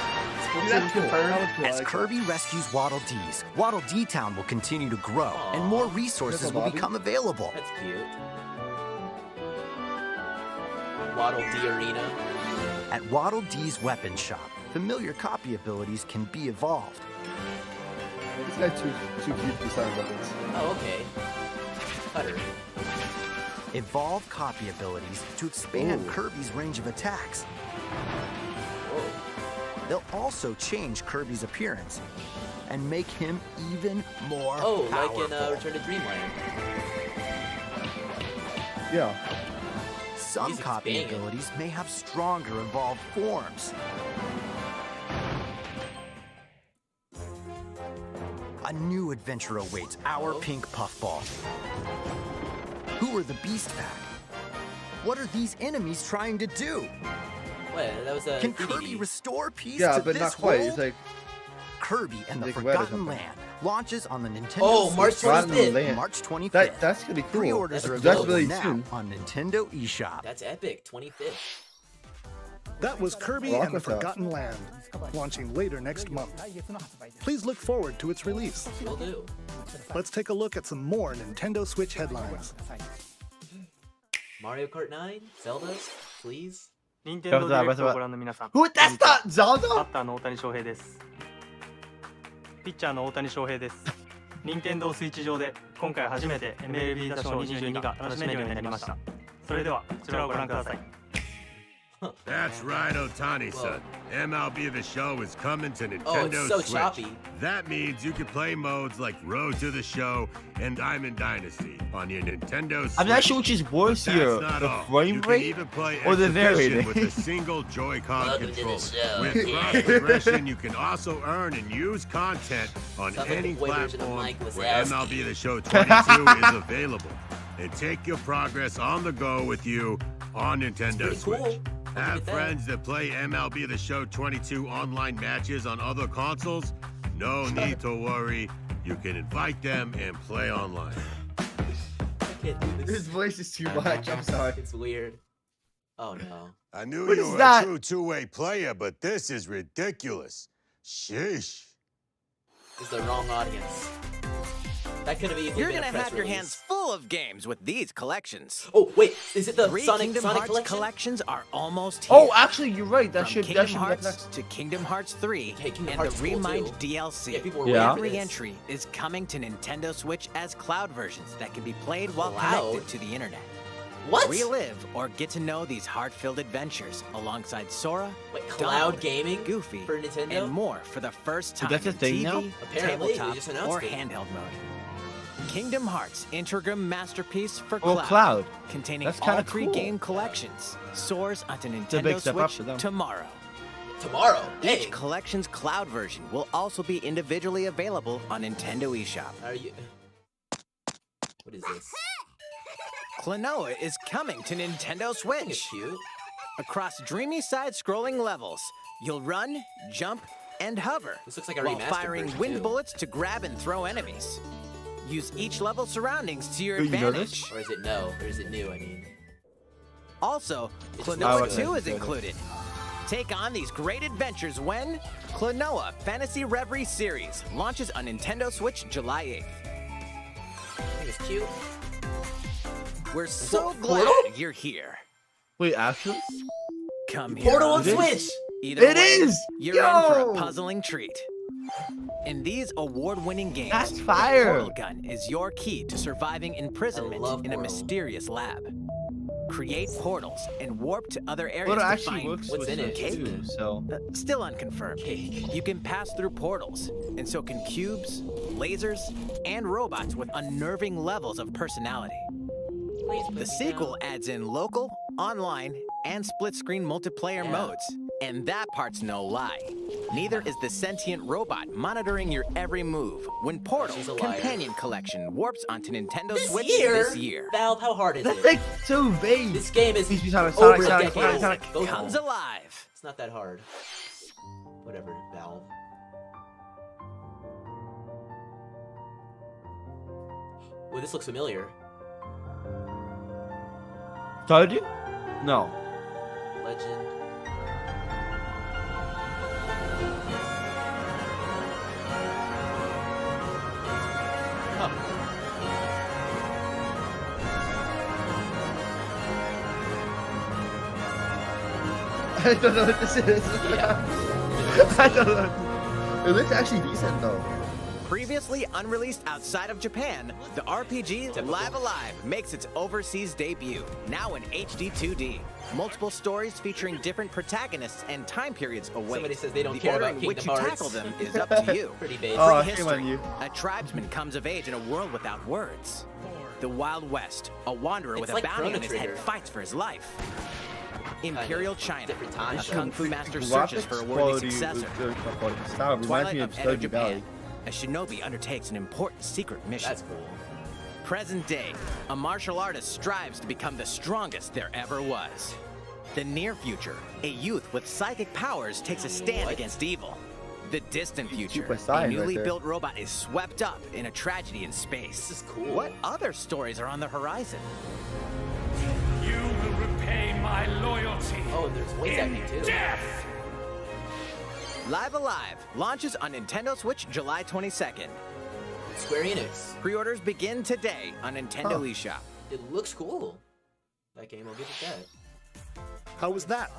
That's cool. confirmed. That was cool. I As like Kirby rescues Waddle Dees, Waddle Dee Town will continue to grow, and more resources Little will Bobby. become available. That's cute. Waddle Dee Arena. At Waddle Dee's weapon shop, familiar copy abilities can be evolved. that. This guy's too cute to be selling weapons. Oh, okay. Cutter. Evolve copy abilities to expand Ooh. Kirby's range of attacks. Whoa. They'll also change Kirby's appearance and make him even more Oh, powerful. like in Return to Dreamland. Yeah. Some Music's copy banging. abilities may have stronger evolved forms. A new adventure awaits our pink puffball. Who are the Beast Pack? What are these enemies trying to do? What? That was a Can 3D. Kirby restore peace Yeah, to but this not quite. world? It's like Kirby and the like red or Forgotten something. Land launches on the Nintendo Oh, Switch March Forgotten 25th. Land. March 25th. that's gonna be cool. Pre-orders That's are dope. available really now soon. on Nintendo eShop. That's epic. 25th. That was Kirby Rock and the with that. Forgotten Land, launching later next month. Please look forward to its release. Will do. Let's take a look at some more Nintendo Switch headlines. Mario Kart 9? Zelda? Please? 任天堂ディレクトをご覧の皆さん、 Who? That's not バ Zelda? ッターの大谷翔平です。ピッチャーの大谷翔平です。任天堂スイッチ上で今回初めて MLB 打賞22が楽しめるようになりました。それではこちらをご覧ください。 That's right, Otani-san. MLB The Show is coming to Nintendo Oh, it's so Switch. choppy. That means you can play modes like Road to the Show and Diamond Dynasty on your Nintendo Switch. I'm not sure which is worse But here, that's not the all. frame You can rate even play or the Exhibition narrating. with a single Joy-Con Welcome to the controller. show. With cross progression, you can also earn and use content on Sounds like any the boy version of platform Mike Wazowski. where MLB The Show 22 is available. And take your progress on the go with you on Nintendo pretty Switch. cool. Have Look at that. friends that play MLB The Show 22 online matches on other consoles? No need to worry. You can invite them and play online. I can't do this. His voice is too much. I'm sorry. It's weird. Oh no. I knew What you is were that? a true two-way player, but this is ridiculous. Sheesh. It's the wrong audience. That could have easily You're been gonna a press have your release. hands full of games with these collections. Oh wait, is it the Three Sonic Kingdom Sonic Hearts collection? collections are almost here. Oh, actually, you're right. That From should Kingdom be up Hearts next. to Kingdom Hearts 3 Kingdom and Hearts the is cool, Remind too. DLC. Yeah, people were Yeah. waiting for Every this. entry is coming to Nintendo Switch as cloud versions that can be played while Cloud? connected to the internet. What? Relive or get to know these heart-filled adventures alongside Sora, Wait, cloud Donald, gaming Goofy, for Nintendo? and more for the first time that's a in thing TV, now? Apparently, they tabletop, just announced or it. handheld mode. Kingdom Hearts Integrum Masterpiece for Oh, Cloud, Cloud. containing That's all kinda three up game collections, soars onto a Nintendo big step up Switch for them. tomorrow. Tomorrow. Each Hey. collection's cloud version will also be individually available on Nintendo eShop. Are you? What is this? Klonoa is coming to Nintendo It's Switch. cute. Across dreamy side-scrolling levels, you'll run, jump, and hover This looks like a while remastered firing version, wind too. bullets to grab and throw enemies. Use each level's surroundings to your Oh, you know advantage. this? Or is it no? Or is it new? I mean. Also, It's Klonoa not 2 good. is included. Take on these great adventures when Klonoa Fantasy Reverie Series launches on Nintendo Switch July 8th. I think it's cute. We're so it glad Portal? you're here. Wait, actually? Come here. Portal on It is? Switch. Either It way, is! You're in for Yo! a puzzling treat. In these award-winning games, That's the fire! Portal Gun is your key to surviving imprisonment love in a Portal. mysterious lab. Create portals and warp to other areas Portal to actually find works what's with in it it, cake. too, so... Still unconfirmed. You can pass through portals, and so can cubes, lasers, and robots with unnerving levels of personality. Please put The it sequel down. adds in local, online, and split-screen multiplayer Yeah. modes. And that part's no lie. Neither is the sentient robot monitoring your every move when Portal She's a liar. Companion Collection warps onto Nintendo This Switch year? this year. Valve, how hard is That's it? like so vague. This game is Please be Sonic, over Sonic, a Sonic, decade Sonic, old. Sonic. Go Comes home. alive. It's not that hard. Whatever, Valve. Well, this looks familiar. Stardew? No. Legend. Huh. I don't know what this is. I don't know. It looks actually decent though. Previously unreleased outside of Japan, the RPG Live Alive makes its overseas debut, now in HD 2D. Multiple stories featuring different protagonists and time periods await. Somebody says they don't the care order about in which Kingdom you Hearts. tackle them is up to you. Pretty basic. Oh, shame Prehistory. on you. A tribesman comes of age in a world without words. The Wild West. A wanderer with It's a like bounty Chrono on his head Trigger. fights for his life. Imperial China. different time. A kung fu master Graphics searches for a worthy quality successor. is good, not quality. Style reminds Twilight me of of Edo, Stardew Valley. Japan. A shinobi undertakes an important secret mission. That's cool. Present day, a martial artist strives to become the strongest there ever was. The near future, a youth with psychic powers takes a stand against evil. The distant future, Super a Saiyan right newly there. built robot is swept up in a tragedy in space. This is cool. What other stories are on the horizon? You will repay my loyalty. Oh, and there's voice acting too. Death! Live Alive launches on Nintendo Switch July 22nd. Square Enix. Pre-orders begin today on Nintendo eShop. It looks cool. That game, I'll give it that. How was that?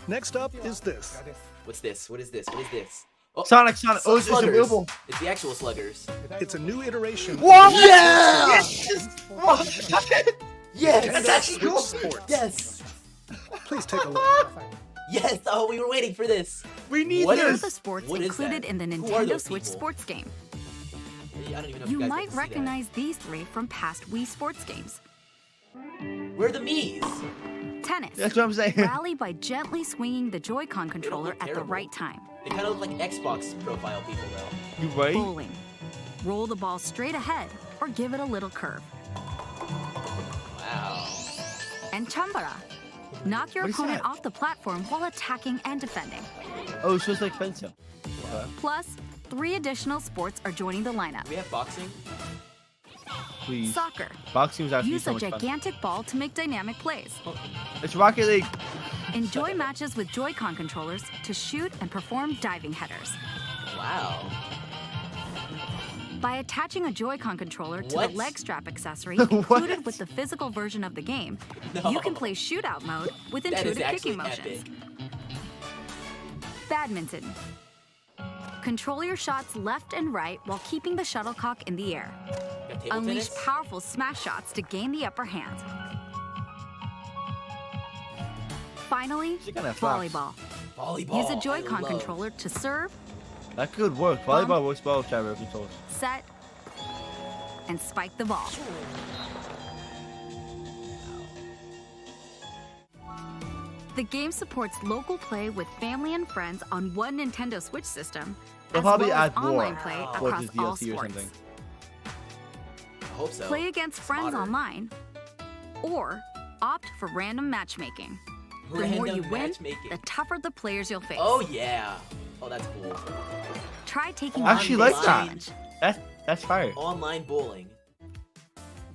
Next up is this. What's this? What is this? What is this? Oh, Sonic. Oh, it's Sluggers. available. It's the actual Sluggers. It's a new iteration. What? Yeah! Yes! Yes! Nintendo actually Switch cool. Sports. Yes! Please take a look. Yes! Oh, we were waiting for this. We need What Here are this. the sports What is included that? in the Who are Nintendo those Switch people? sports game. I don't even know if You guys might get to see that. recognize these three from past Wii sports games. Where are the Mii's? Tennis. That's what I'm saying. Rally by gently swinging the Joy-Con controller look at the terrible. right time. They kind of look like Xbox profile people, though. You right? Bowling. Roll the ball straight ahead or give it a little curve. Wow. And Chambara. Knock your What is opponent that? off the platform while attacking and defending. Oh, so it's like fencing. Plus, 3 additional sports are joining the lineup. Do we have boxing? Please. Soccer. Boxing was actually Use so a much fun. gigantic ball to make dynamic plays. It's Rocket League. Enjoy matches with Joy-Con controllers to shoot and perform diving headers. Wow. By attaching a Joy-Con controller to What? the leg strap accessory What? included with the physical version of the game, No. you can play shootout mode with That is intuitive kicking actually motions. epic. Badminton. Control your shots left and right while keeping the shuttlecock in the air. Got table Unleash tennis? powerful smash shots to gain the upper hand. Finally, She kinda slaps. volleyball. Volleyball. Use a I Joy-Con love. controller to serve, That could work. Volleyball works well with gyro controls. set, and spike the ball. The game supports local play with family and friends on one Nintendo Switch system, They'll as well probably as add more online play towards across the all DLC or sports. something. I hope so. Play against friends Modern. online, or opt for random matchmaking. The more you Random win, matchmaking. the tougher the players you'll face. Oh yeah. Oh, that's cool. Try taking I actually on like this that. That's fire. Online bowling.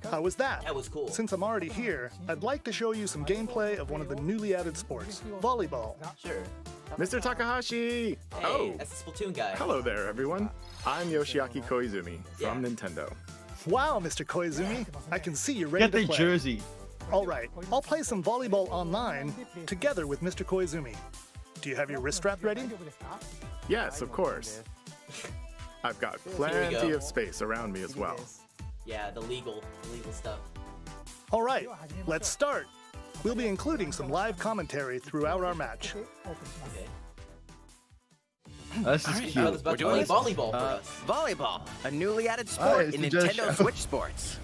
How was that? That was cool. Since I'm already here, I'd like to show you some gameplay of one of the newly added sports, volleyball. Sure. Mr. Takahashi! Hey, that's the Splatoon guy. Hello there, everyone. I'm Yoshiaki Koizumi from Nintendo. Wow, Mr. Koizumi, I can see you're ready Get to the play. jersey. All right, I'll play some volleyball online together with Mr. Koizumi. Do you have your wrist strap ready? Yes, of course. I've got plenty go. of space around me as well. Yeah, the legal stuff. All right, let's start. We'll be including some live commentary throughout our match. Okay. This is All right, cute. I was about to play volleyball for us. Volleyball, a newly added sport it's in enjoy the Nintendo show. Switch Sports.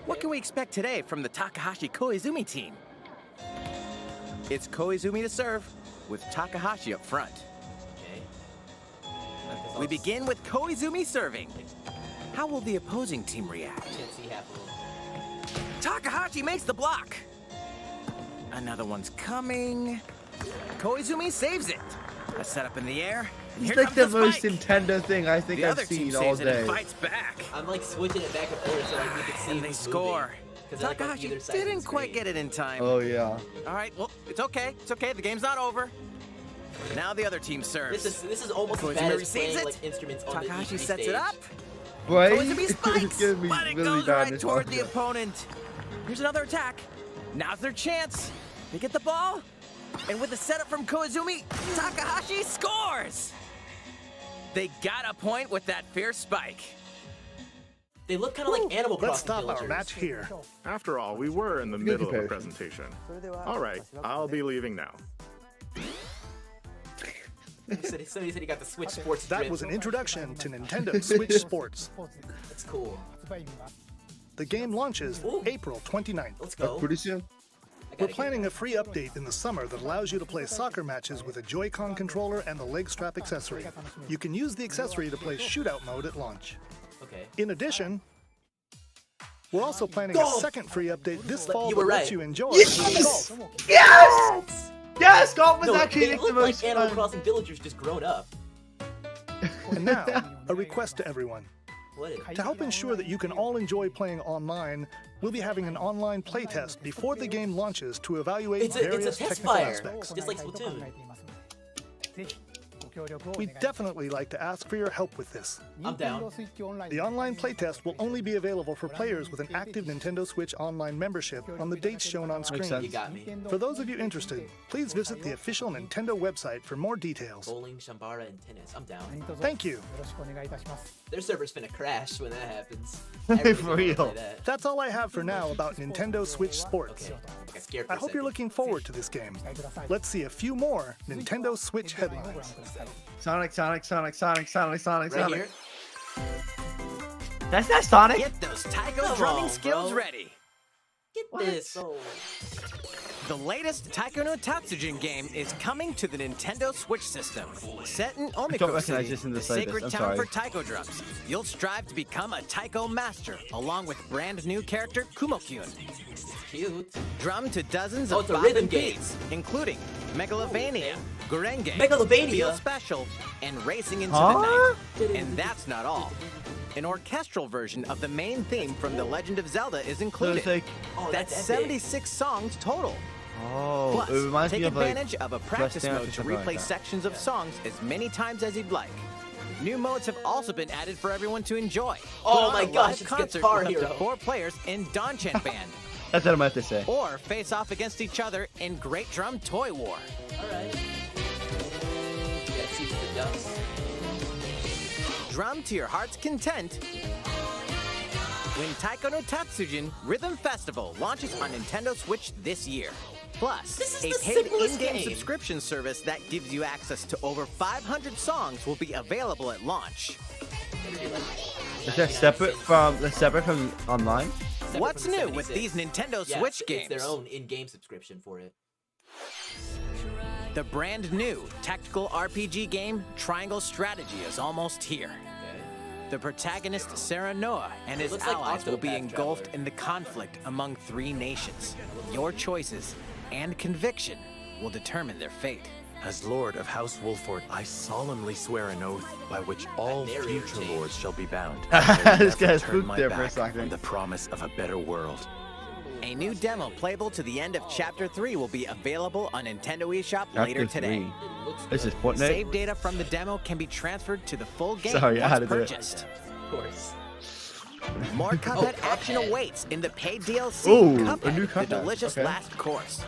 What can we expect today from the Takahashi Koizumi team? It's Koizumi to serve, with Takahashi up front. Okay. We begin with Koizumi serving. How will the opposing team react? Can't see half of them. Takahashi makes the block. Another one's coming. Koizumi saves it. A setup in the air. And It's here like comes the the most spike. Nintendo thing I think The I've other team seen all saves it and day. fights back. I'm like switching it back and forth so like we can see And they who's score. moving. 'Cause they're, like, on Takahashi either side of the didn't quite screen. get it in time. Oh yeah. All right, well, it's okay. It's okay. The game's not over. Now the other team serves. This is almost as Koizumi bad as receives playing it. like instruments on the Takahashi E3 sets stage. it up. Right? Koizumi It's spikes, gonna be but it really goes bad right this toward one. the opponent. Here's another attack. Now's their chance. They get the ball, and with the setup from Koizumi, Takahashi scores. They got a point with that fierce spike. They look kind of like Animal Crossing Let's stop villagers. our match here. After all, we were in the Good middle of a comparison. presentation. All right, I'll be leaving now. Somebody said he got the Switch Sports That drip. was an introduction to Nintendo Switch Sports. That's cool. The game launches April 29th. Let's go. Pretty soon. We're planning a free update in the summer that allows you to play soccer matches with a Joy-Con controller and the leg strap accessory. You can use the accessory to play shootout mode at launch. Okay. In addition, we're also planning Golf! a second free update this fall You that were lets right. you enjoy Yes! golf. Yes! Yes! Golf was No, actually they the look most like Animal fun. Crossing villagers just grown up. And now, a request to everyone. What is To help ensure that you can all enjoy playing online, we'll be having an online playtest before the game launches to evaluate It's a various test technical fire, aspects. just like Splatoon. We'd definitely like to ask for your help with this. I'm down. The online playtest will only be available for players with an active Nintendo Switch Online membership on the dates shown on screen. You got me. For those of you interested, please visit the official Nintendo website for more details. Bowling, Shambara, and tennis. I'm down. Thank you. Their server's finna crash when that happens. For Everybody's gonna real. play that. That's all I have for now about Nintendo Switch Sports. Okay. I got scared for I a hope you're second. looking forward to this game. Let's see a few more Nintendo Switch headlines. Sonic, Sonic, Sonic, Sonic, Sonic, Sonic, Right Sonic. here. That's not Sonic. Get those taiko Come drumming on, skills bro. ready. Get this. The latest Taiko no Tatsujin game is coming to the Nintendo Switch system. Set in don't Omiko recognize City, this in the the slightest. sacred I'm town sorry. for taiko drums, you'll strive to become a taiko master, along with brand new character Kumo-kyun. Cute. Drum to dozens Oh, of it's a rhythm bopping game. beats, including Megalovania, Gurenge, Megalovania? Feel Special, and Racing into Huh? the Night. And that's not all. An orchestral version of the main theme from The Legend of Zelda is included. like, that's 76 songs total. oh, Plus, it reminds take me of like advantage of a practice Dance or mode to something like replay that. sections of songs as many times as you'd like. New modes have also been added for everyone to enjoy. Oh Put on my a gosh, live it's concert Guitar with up to Hero. 4 players in Donchan Band. That's what I meant to say. Or face off against each other in Great Drum Toy War. Alright. Yeah, see the ducks. Drum to your heart's content when Taiko no Tatsujin Rhythm Festival launches on Nintendo Switch this year. Plus, This is a the paid simplest in-game game. subscription service that gives you access to over 500 songs will be available at launch. Is that separate from online? Separate What's from the new with 76. these Nintendo Yeah, Switch it's games? their own in-game subscription for it. The brand new tactical RPG game Triangle Strategy is almost here. The protagonist Sarah Noah and his looks like allies will be Octopath engulfed Traveler. in the conflict among 3 nations. Your choices and conviction will determine their fate. As Lord of House Wolford, I solemnly swear an oath by which all narrator future changed. lords shall be bound. This guy's turn spooked my there for a back second. on the promise of a better world. A new demo playable to the end of Chapter 3 will be available on Nintendo eShop later Chapter today. 3. This is Fortnite? Save data from the demo can be transferred to the full game Sorry, I had once to do it. purchased. Of course. More Cuphead action awaits in the paid DLC, Ooh, Cuphead, a new the Cuphead, delicious okay. last course.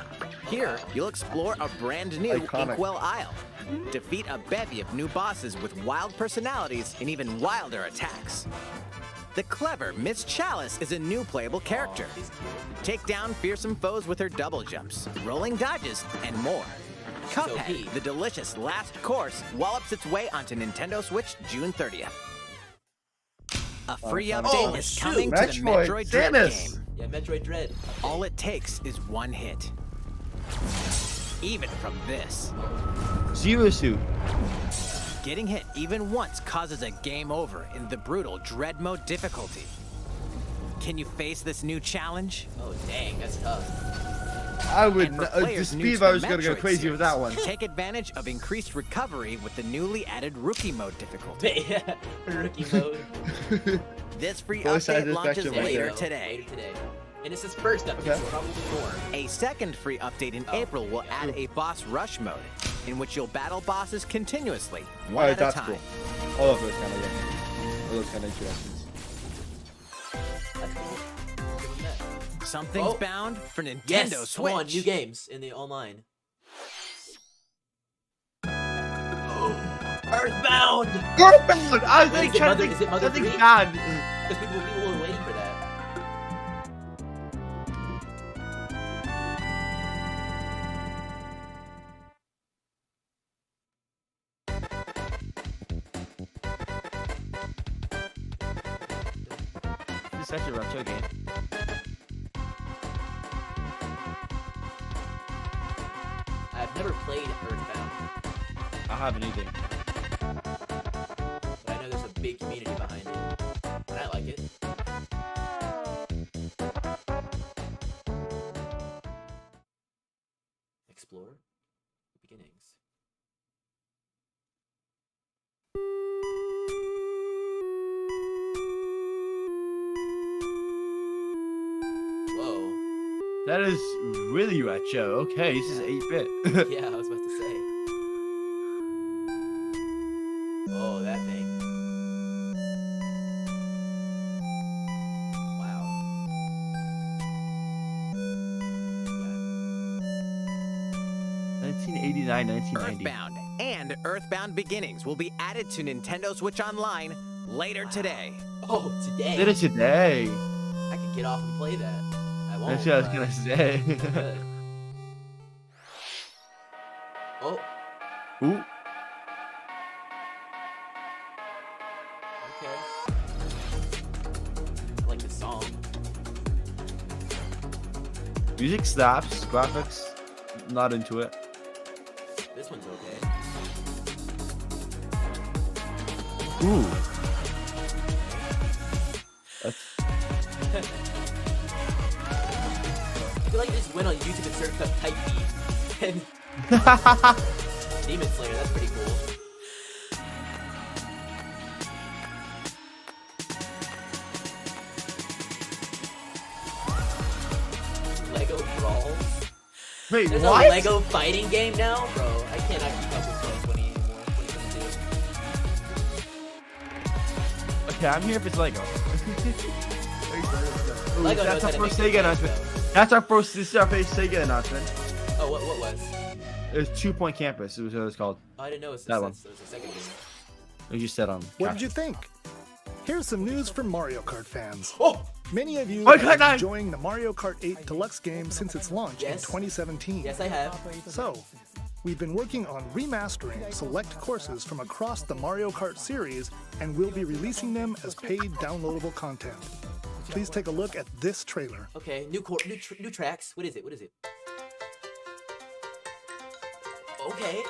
Here, you'll explore a brand new Iconic. Inkwell Isle. Defeat a bevy of new bosses with wild personalities and even wilder attacks. The clever Miss Chalice is a new playable character. Take down fearsome foes with her double jumps, rolling dodges, and more. Cuphead, the delicious last course, wallops its way onto Nintendo Switch June 30th. A free update is coming to the Metroid Dread Samus. game. Yeah, Metroid Dread. All it takes is one hit. Even from this. Zero Suit. Getting hit even once causes a game over in the brutal Dread Mode difficulty. Can you face this new challenge? Oh dang, that's tough. I would. And for The players new speed to the was gonna go Metroid crazy with that one. Take advantage of increased recovery with the newly added Rookie Mode difficulty. Yeah, rookie mode. This free Voice update launches satisfaction later later. today. And it's his first update, so probably more. A second free update in April will add a boss rush mode, in which you'll battle bosses continuously, one at a that's time. cool. All of those kind of All those kind of interactions. Something's bound for Nintendo Yes, Switch. come on, new games in the online. Earthbound! Earthbound! I was Wait, like, is it Mother 3? bad. Because people were waiting for that. This is such a retro game. I've never played Earthbound, I haven't either. but I know there's a big community behind it. And I like it. Explore beginnings. Whoa. That is really retro. Okay, this is 8-bit. Yeah, I was about to say. Oh, that thing. Wow. 1989, 1990. Earthbound and Earthbound Beginnings will be added to Nintendo Switch Online later today. Oh, today. Did it today. I could get off and play that. I won't. That's what I was but gonna say. I could. Oh, Ooh. okay. I like the song. Music slaps. Graphics, not into it. This one's okay. Ooh. I feel like I just went on YouTube and searched up Type Beat and Demon Slayer. That's pretty cool. Wait, There's what? a Lego fighting game now, bro. I cannot keep up with 2020 anymore. 2022. Okay, I'm here if it's Lego. Ooh, Lego that's knows our how to first make Sega good announcement. games, That's our first. This is our first Sega announcement. Oh, what was? It was 2 Point Campus. It was what it was called. Oh, I didn't know it was That one. it was a second game. It just said on. What did you think? Here's some news from Mario Kart fans. Oh! Many of you Mario have Kart 9! been enjoying the Mario Kart 8 Deluxe game since its launch in Yes. 2017. Yes, I have. So, we've been working on remastering select courses from across the Mario Kart series, and we'll be releasing them as paid downloadable content. Please take a look at this trailer. Okay, new tracks. What is it? What is it? Okay.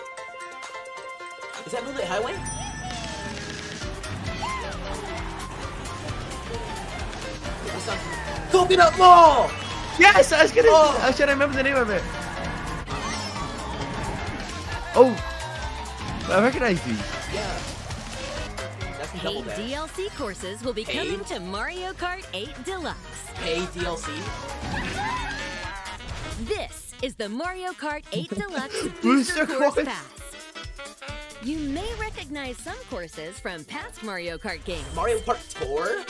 Is that Moonlit Highway? Coconut Mall! Yes, I was gonna. Oh. I should remember the name of it. Oh, I recognize these. Yeah. That's some double Paid dash. DLC courses will be coming to Mario Kart 8 Deluxe. Paid DLC. This is the Mario Kart 8 Deluxe Booster Booster Course course. Pass. You may recognize some courses from past Mario Kart games. Mario Kart Tour?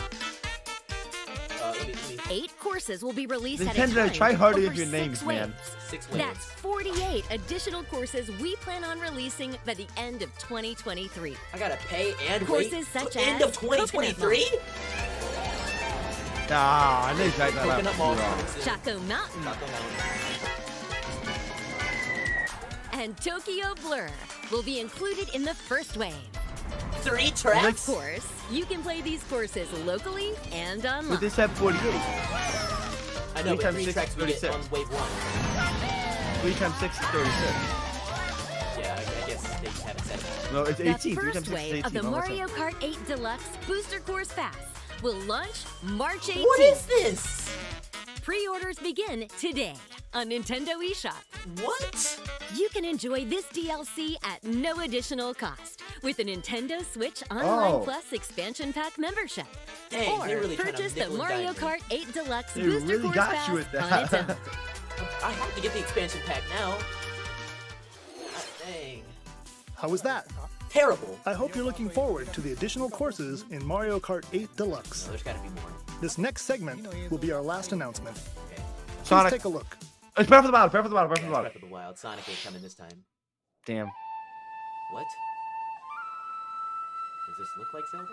Let me. 8 courses will be released at a Nintendo, time try harder over with your 6 names, man. waves. 6 waves. That's 48 additional courses we plan on releasing by the end of 2023. I gotta pay and Courses wait such till end as of 2023? Ah, I know exactly that. Coconut Mall. Chaco Mountain, Chaco Mountain. and Tokyo Blur will be included in the first wave. 3 tracks? Of course, you can play these courses locally and online. But this had 48. I know, 3 but times 3 6 tracks is we get 36. on wave 1. 3 times 6 is 36. Yeah, I guess they just haven't said it. No, it's The 18. 3 first times 6 is wave 18. of the all of a Mario sudden. Kart 8 Deluxe Booster Course Pass will launch March 18th. What is this? Pre-orders begin today on Nintendo eShop. What? You can enjoy this DLC at no additional cost with a Nintendo Switch Online Oh. Plus Expansion Pack membership. Dang, or they're really trying to purchase the nickel and Mario dime me. Kart 8 Deluxe They Booster really Course got Pass you with on its that. own. I have to get the expansion pack now. God dang. How was that? Terrible. I hope you're looking forward to the additional courses in Mario Kart 8 Deluxe. No, there's gotta be more. This next segment will be our last announcement. Please Sonic. take a look. It's Breath of the Wild. Breath of the Wild. Breath of the Yeah, Wild. Breath of the Wild. Sonic ain't coming this time. Damn. What? Does this look like Zelda?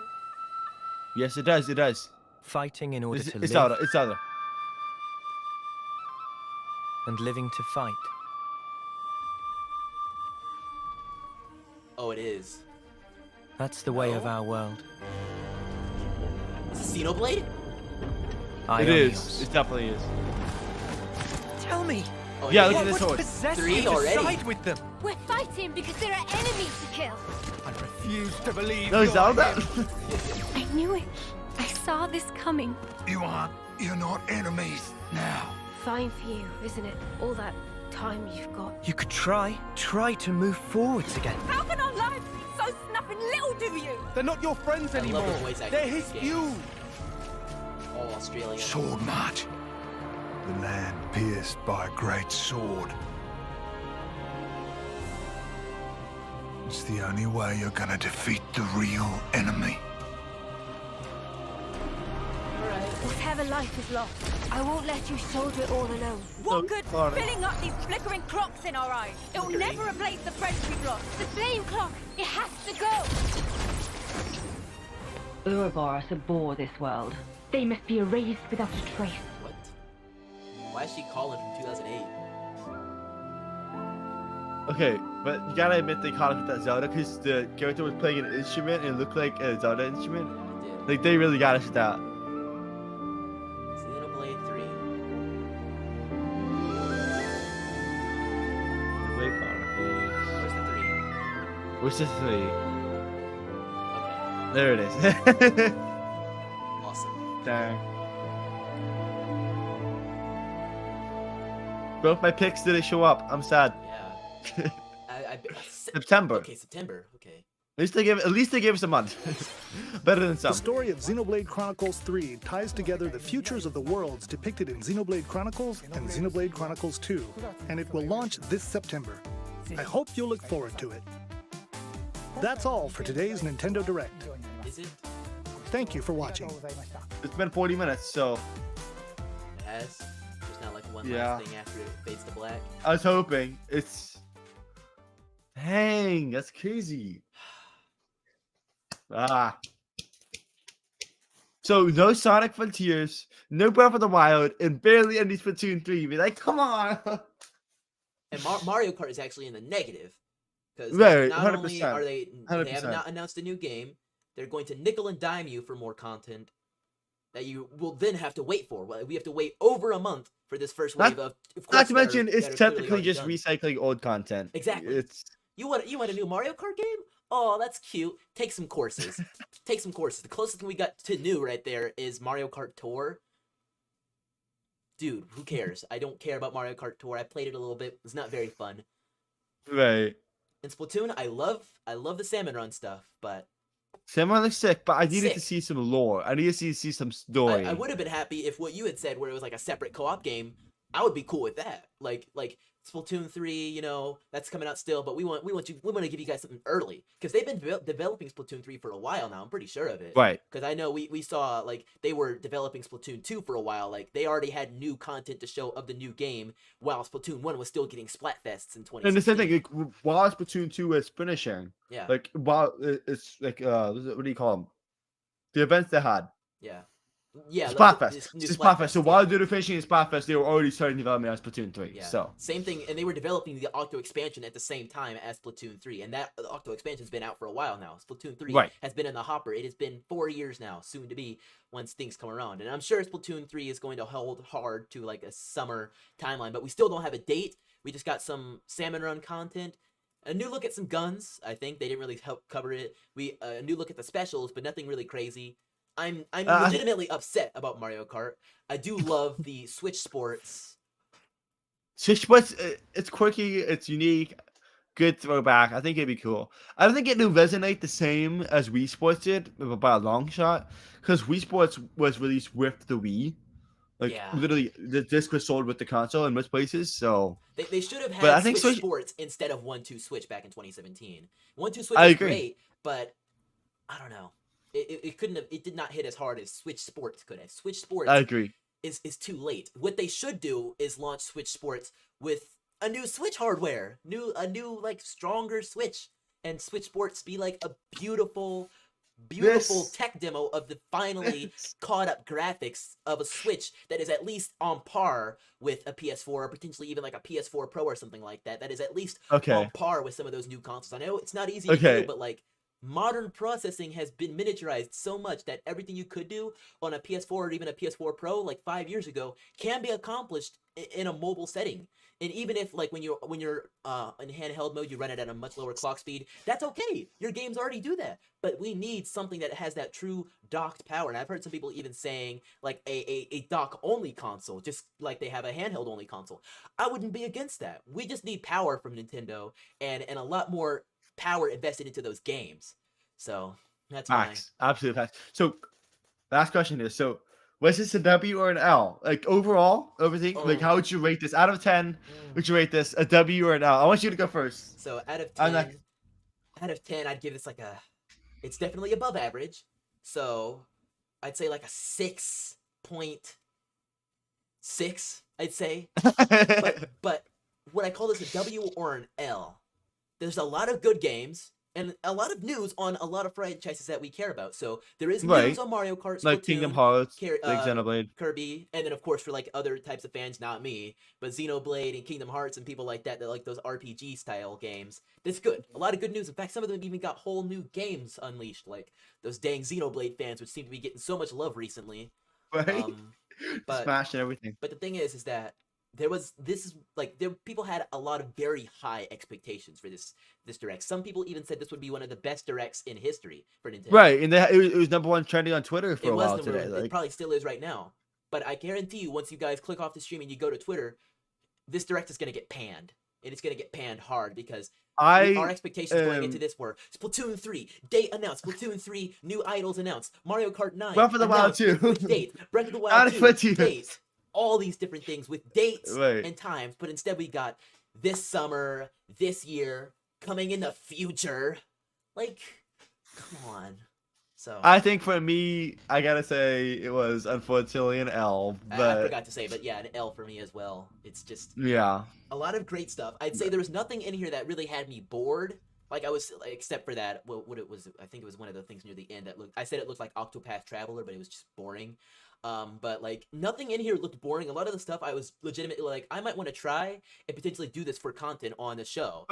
Yes, it does. It does. Fighting in order It's to live Zelda. It's Zelda. and living to fight. Oh, it is. That's the way of our world. Is it Xenoblade? It is. It definitely is. Tell me. Oh, Yeah, it look at is. this horse. Possessed 3 you to already. side with them. We're fighting because there are enemies to kill. I refuse to believe No, you're Zelda? him. I knew it. I saw this coming. You're not enemies now. Fine for you, isn't it? All that time you've got. You could try to move forwards again. How can our lives be so snuffing little to you? They're not your friends I love anymore. the voice acting They're in his this game. few. All Australian. Sword march. The land pierced by a great sword. It's the only way you're gonna defeat the real enemy. Whatever life is lost, I won't let you shoulder it all alone. What good filling up these flickering clocks in our eyes? It will never replace the friends we've lost. The flame clock, it has to go. Ouroboros abhor this world. They must be erased without a trace. What? Why is she calling from 2008? Okay, but you gotta admit they caught us with that Zelda because the character was playing an instrument and it looked like a Zelda instrument. It did. Like they really got us with that. Xenoblade 3. Wait, Chronicles. Where's the 3? What's the 3? Okay. There it is. Awesome. Dang. Both my picks didn't show up. I'm sad. Yeah. September. Okay, September. Okay. At least they gave us a month. Better than some. The story of Xenoblade Chronicles 3 ties together the futures of the worlds depicted in Xenoblade Chronicles and Xenoblade Chronicles 2, and it will launch this September. I hope you'll look forward to it. That's all for today's Nintendo Direct. Is it? Thank you for watching. It's been 40 minutes, so. It has. There's not like one last thing after it fades to black. I was hoping. It's. Dang, that's crazy. So no Sonic Frontiers, no Breath of the Wild, and barely any Splatoon 3. Be like, come on. And Mario Kart is actually in the negative. Because right, not 100%, only are they 100%. have not announced a new game, they're going to nickel and dime you for more content that you will then have to wait for. We have to wait over a month for this first wave of Not to mention, it's technically just recycling old content. Exactly. It's you want a new Mario Kart game? Oh, that's cute. Take some courses. Take some courses. The closest thing we got to new right there is Mario Kart Tour. Dude, who cares? I don't care about Mario Kart Tour. I played it a little bit. It's not very fun. right. In Splatoon, I love the Salmon Run stuff, but Salmon looks sick, but I needed to Sick. see some lore. I needed to see some story. I would have been happy if what you had said, where it was like a separate co-op game, I would be cool with that. Like Splatoon 3, you know, that's coming out still, but we want to give you guys something early because they've been developing Splatoon 3 for a while now. I'm pretty sure of it. Right. Because I know we saw like they were developing Splatoon 2 for a while. Like they already had new content to show of the new game, while Splatoon 1 was still getting Splatfests in 2016. And the same thing, like, while Splatoon 2 is finishing, Yeah. like while it's like what do you call them? The events they had. Yeah. Yeah. Splatfest. This new It's Splatfest. So yeah. while they were finishing Splatfest, they were already starting development on Splatoon 3. Yeah. So Same thing, and they were developing the Octo expansion at the same time as Splatoon 3, and that the Octo expansion's been out for a while now. Splatoon 3 Right. has been in the hopper. It has been 4 years now, soon to be, once things come around. And I'm sure Splatoon 3 is going to hold hard to like a summer timeline, but we still don't have a date. We just got some Salmon Run content. A new look at some guns. I think they didn't really help cover it. A new look at the specials, but nothing really crazy. I'm legitimately upset about Mario Kart. I do love the Switch Sports. Switch Sports, it's quirky, it's unique, good throwback. I think it'd be cool. I don't think it will resonate the same as Wii Sports did by a long shot, because Wii Sports was released with the Wii. Like literally, the disc was sold with the console in most places. So they should have but I had think Switch Switch- Sports instead of 1-2 Switch back in 2017. 1-2 Switch I was agree. great, but I don't know. It couldn't have. It did not hit as hard as Switch Sports could have. Switch Sports. I agree. Is too late. What they should do is launch Switch Sports with a new Switch hardware, a new like stronger Switch, and Switch Sports be like a beautiful tech demo of the finally caught up graphics of a Switch that is at least on par with a PS4 or potentially even like a PS4 Pro or something like that. That is at least on par with some of those new consoles. I know it's not easy to do, but like modern processing has been miniaturized so much that everything you could do on a PS4 or even a PS4 Pro like 5 years ago can be accomplished in a mobile setting. And even if like when you're in handheld mode, you run it at a much lower clock speed, that's okay. Your games already do that. But we need something that has that true docked power. And I've heard some people even saying like a dock only console, just like they have a handheld only console. I wouldn't be against that. We just need power from Nintendo and a lot more power invested into those games. So that's Facts. Absolute facts. So last question is, so was this a W or an L? Like overall, everything, like how would you rate this? Out of 10, would you rate this a W or an L? I want you to go first. So out of 10, I'd give this like it's definitely above average. So I'd say like a 6.6, I'd say. but would I call this a W or an L? There's a lot of good games and a lot of news on a lot of franchises that we care about. So there is news on Mario Kart, like Splatoon, Kingdom Hearts, like Xenoblade, Kirby, and then of course for like other types of fans, not me, but Xenoblade and Kingdom Hearts and people like that like those RPG style games. That's good. A lot of good news. In fact, some of them even got whole new games unleashed, like those dang Xenoblade fans, which seem to be getting so much love recently. Right? But Smashing everything. But the thing is that people had a lot of very high expectations for this direct. Some people even said this would be one of the best directs in history for Nintendo. Right, and it was #1 trending on Twitter for a while today. It probably still is right now. But I guarantee you, once you guys click off the stream and you go to Twitter, this direct is going to get panned. and it's gonna get panned hard because I our expectations going into this were Splatoon 3 date announced, Splatoon 3 new idols announced, Mario Kart 9 Breath of the Wild announced 2 with date, Breath of the Not Wild 2 Splatoon. date, all these different things with dates Right. and times, but instead we got this summer, this year, coming in the future. Like, come on. So I think for me, I gotta say it was unfortunately an L. I But forgot to say, but yeah, an L for me as well. It's just yeah, a lot of great stuff. I'd say there was nothing in here that really had me bored. Like I was, like, except for that, what it was, I think it was one of the things near the end that looked. I said it looked like Octopath Traveler, but it was just boring. But like nothing in here looked boring. A lot of the stuff I was legitimately like, I might want to try and potentially do this for content on the show.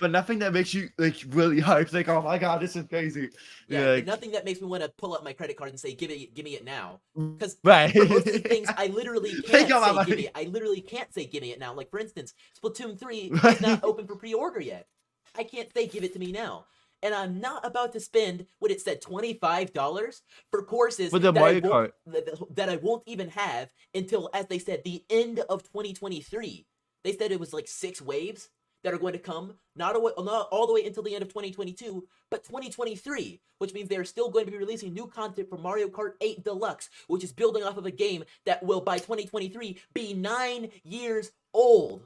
But nothing that makes you like really hyped. Like, oh my god, this is crazy. Yeah, Like, nothing that makes me want to pull up my credit card and say, give me it now. Because right. for most of the things, I literally Take can't out my say give money. me. I literally can't say give me it now. Like for instance, Splatoon 3 Right. is not open for pre-order yet. I can't say give it to me now. And I'm not about to spend what it said $25 for courses For the that, Mario Kart. that I won't even have until, as they said, the end of 2023. They said it was like 6 waves that are going to come, not all the way until the end of 2022, but 2023, which means they're still going to be releasing new content for Mario Kart 8 Deluxe, which is building off of a game that will, by 2023, be 9 years old.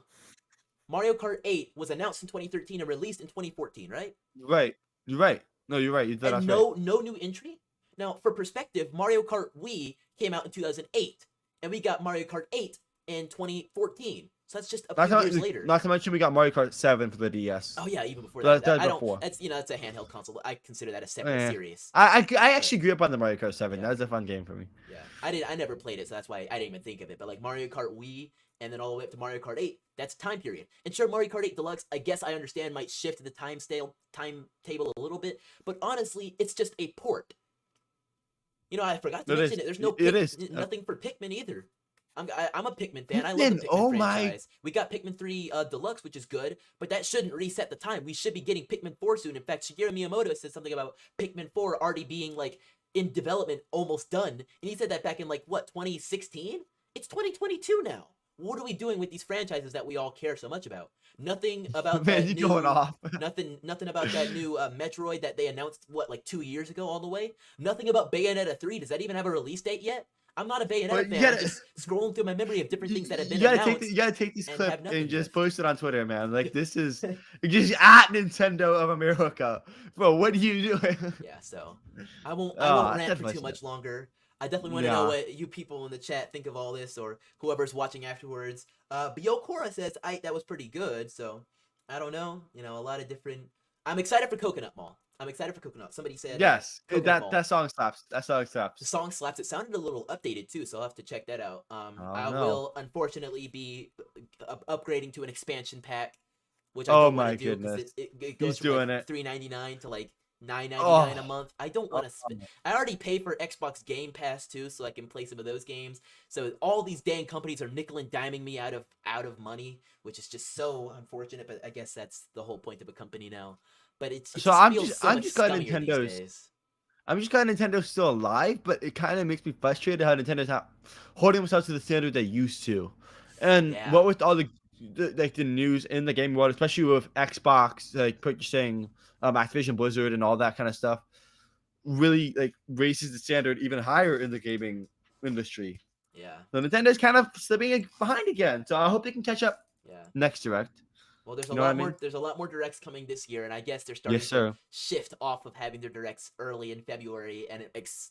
Mario Kart 8 was announced in 2013 and released in 2014, right? Right. You're right. No, you're right. That's And right. no new entry. Now, for perspective, Mario Kart Wii came out in 2008, and we got Mario Kart 8 in 2014. So that's just a few years later. Not to mention we got Mario Kart 7 for the DS. Oh yeah, even before That's that. I before. don't. That's that's a handheld console. I consider that a separate Eh. series. I actually grew up on the Mario Kart 7. That was a fun game for me. Yeah, I never played it, so that's why I didn't even think of it. But like Mario Kart Wii, and then all the way up to Mario Kart 8, that's time period. And sure, Mario Kart 8 Deluxe, I guess I understand might shift the timetable a little bit, but honestly, it's just a port. You know, I forgot to mention it. There's no nothing for Pikmin either. I'm a Pikmin fan. I love the Pikmin franchise. We got Pikmin 3 Deluxe, which is good, but that shouldn't reset the time. We should be getting Pikmin 4 soon. In fact, Shigeru Miyamoto said something about Pikmin 4 already being like in development, almost done. And he said that back in like what, 2016? It's 2022 now. What are we doing with these franchises that we all care so much about? Nothing about Man, that you new, going off. nothing about that new Metroid that they announced what, like 2 years ago all the way. Nothing about Bayonetta 3. Does that even have a release date yet? I'm not a Bayonetta fan. I'm just scrolling through my memory of different things that have been announced. You gotta take this clip have nothing and just post it on Twitter, man. Like this is just at Nintendo of America, bro. What are you doing? Yeah, so I won't Oh, rant for too much longer. I definitely want to know what you people in the chat think of all this, or whoever's watching afterwards. Biokora says that was pretty good, so I don't know. You know, a lot of different. I'm excited for Coconut Mall. I'm excited for Coconut. Somebody said Yes, Coconut Mall. that song slaps. That song slaps. The song slaps. It sounded a little updated too, so I'll have to check that out. I no. will unfortunately be upgrading to an expansion pack, which I Oh don't my want to do because goodness. it goes He's from doing like it. $3.99 to like $9.99 a Oh. month. I don't want to spend. I already pay for Xbox Game Pass too, so I can play some of those games. So all these dang companies are nickel and diming me out of money, which is just so unfortunate. But I guess that's the whole point of a company now. But it So just I'm feels just so I'm much just glad scummier these Nintendo's days. I'm just glad Nintendo's still alive, but it kind of makes me frustrated how Nintendo's not holding themselves to the standard they used to. And what with all the news in the gaming world, especially with Xbox like purchasing Activision Blizzard and all that kind of stuff, really like raises the standard even higher in the gaming industry. Yeah. So Nintendo's kind of slipping behind again. So I hope they can catch up. Yeah. Next Direct. Well, there's a You know lot what I more. mean? There's a lot more directs coming this year, and I guess they're starting Yes, to sir. shift off of having their directs early in February and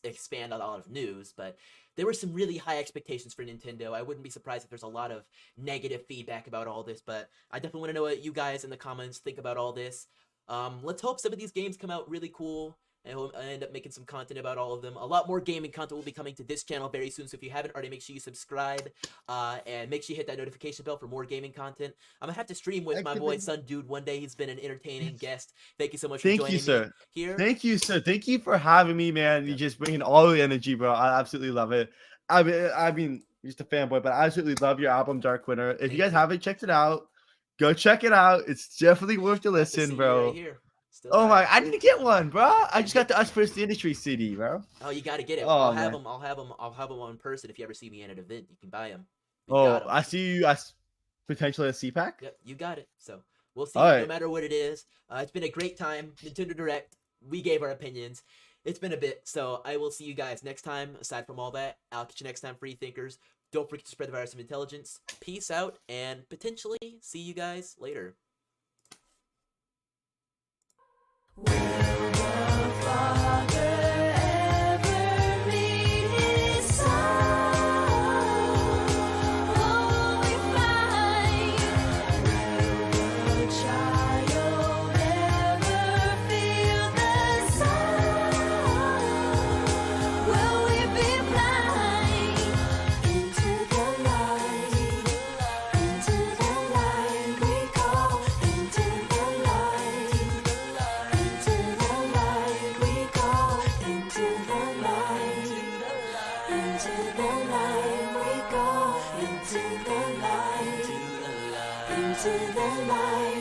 expand on a lot of news. But there were some really high expectations for Nintendo. I wouldn't be surprised if there's a lot of negative feedback about all this, but I definitely want to know what you guys in the comments think about all this. Let's hope some of these games come out really cool, and we'll end up making some content about all of them. A lot more gaming content will be coming to this channel very soon, so if you haven't already, make sure you subscribe, and make sure you hit that notification bell for more gaming content. I'm gonna have to stream with my boy SunDude one day. He's been an entertaining guest. Thank you so much for Thank joining you, sir. me here. Thank you, sir. Thank you for having me, man. You just bringing all the energy, bro. I absolutely love it. I mean, just a fanboy, but I absolutely love your album, Dark Winter. If you guys haven't checked it out, go check it out. It's definitely worth the listen, bro. Right here. Oh my! I need to get one, bro. I just got the Us First the Industry CD, bro. Oh, you gotta get it. Oh, I'll have man. them. I'll have them on person. If you ever see me at an event, you can buy them. Oh, I see you. Potentially a CPAC? Yep, you got it. So we'll see. All right. No matter what it is, it's been a great time. Nintendo Direct. We gave our opinions. It's been a bit, so I will see you guys next time. Aside from all that, I'll catch you next time, free thinkers. Don't forget to spread the virus of intelligence. Peace out, and potentially see you guys later. Into the light.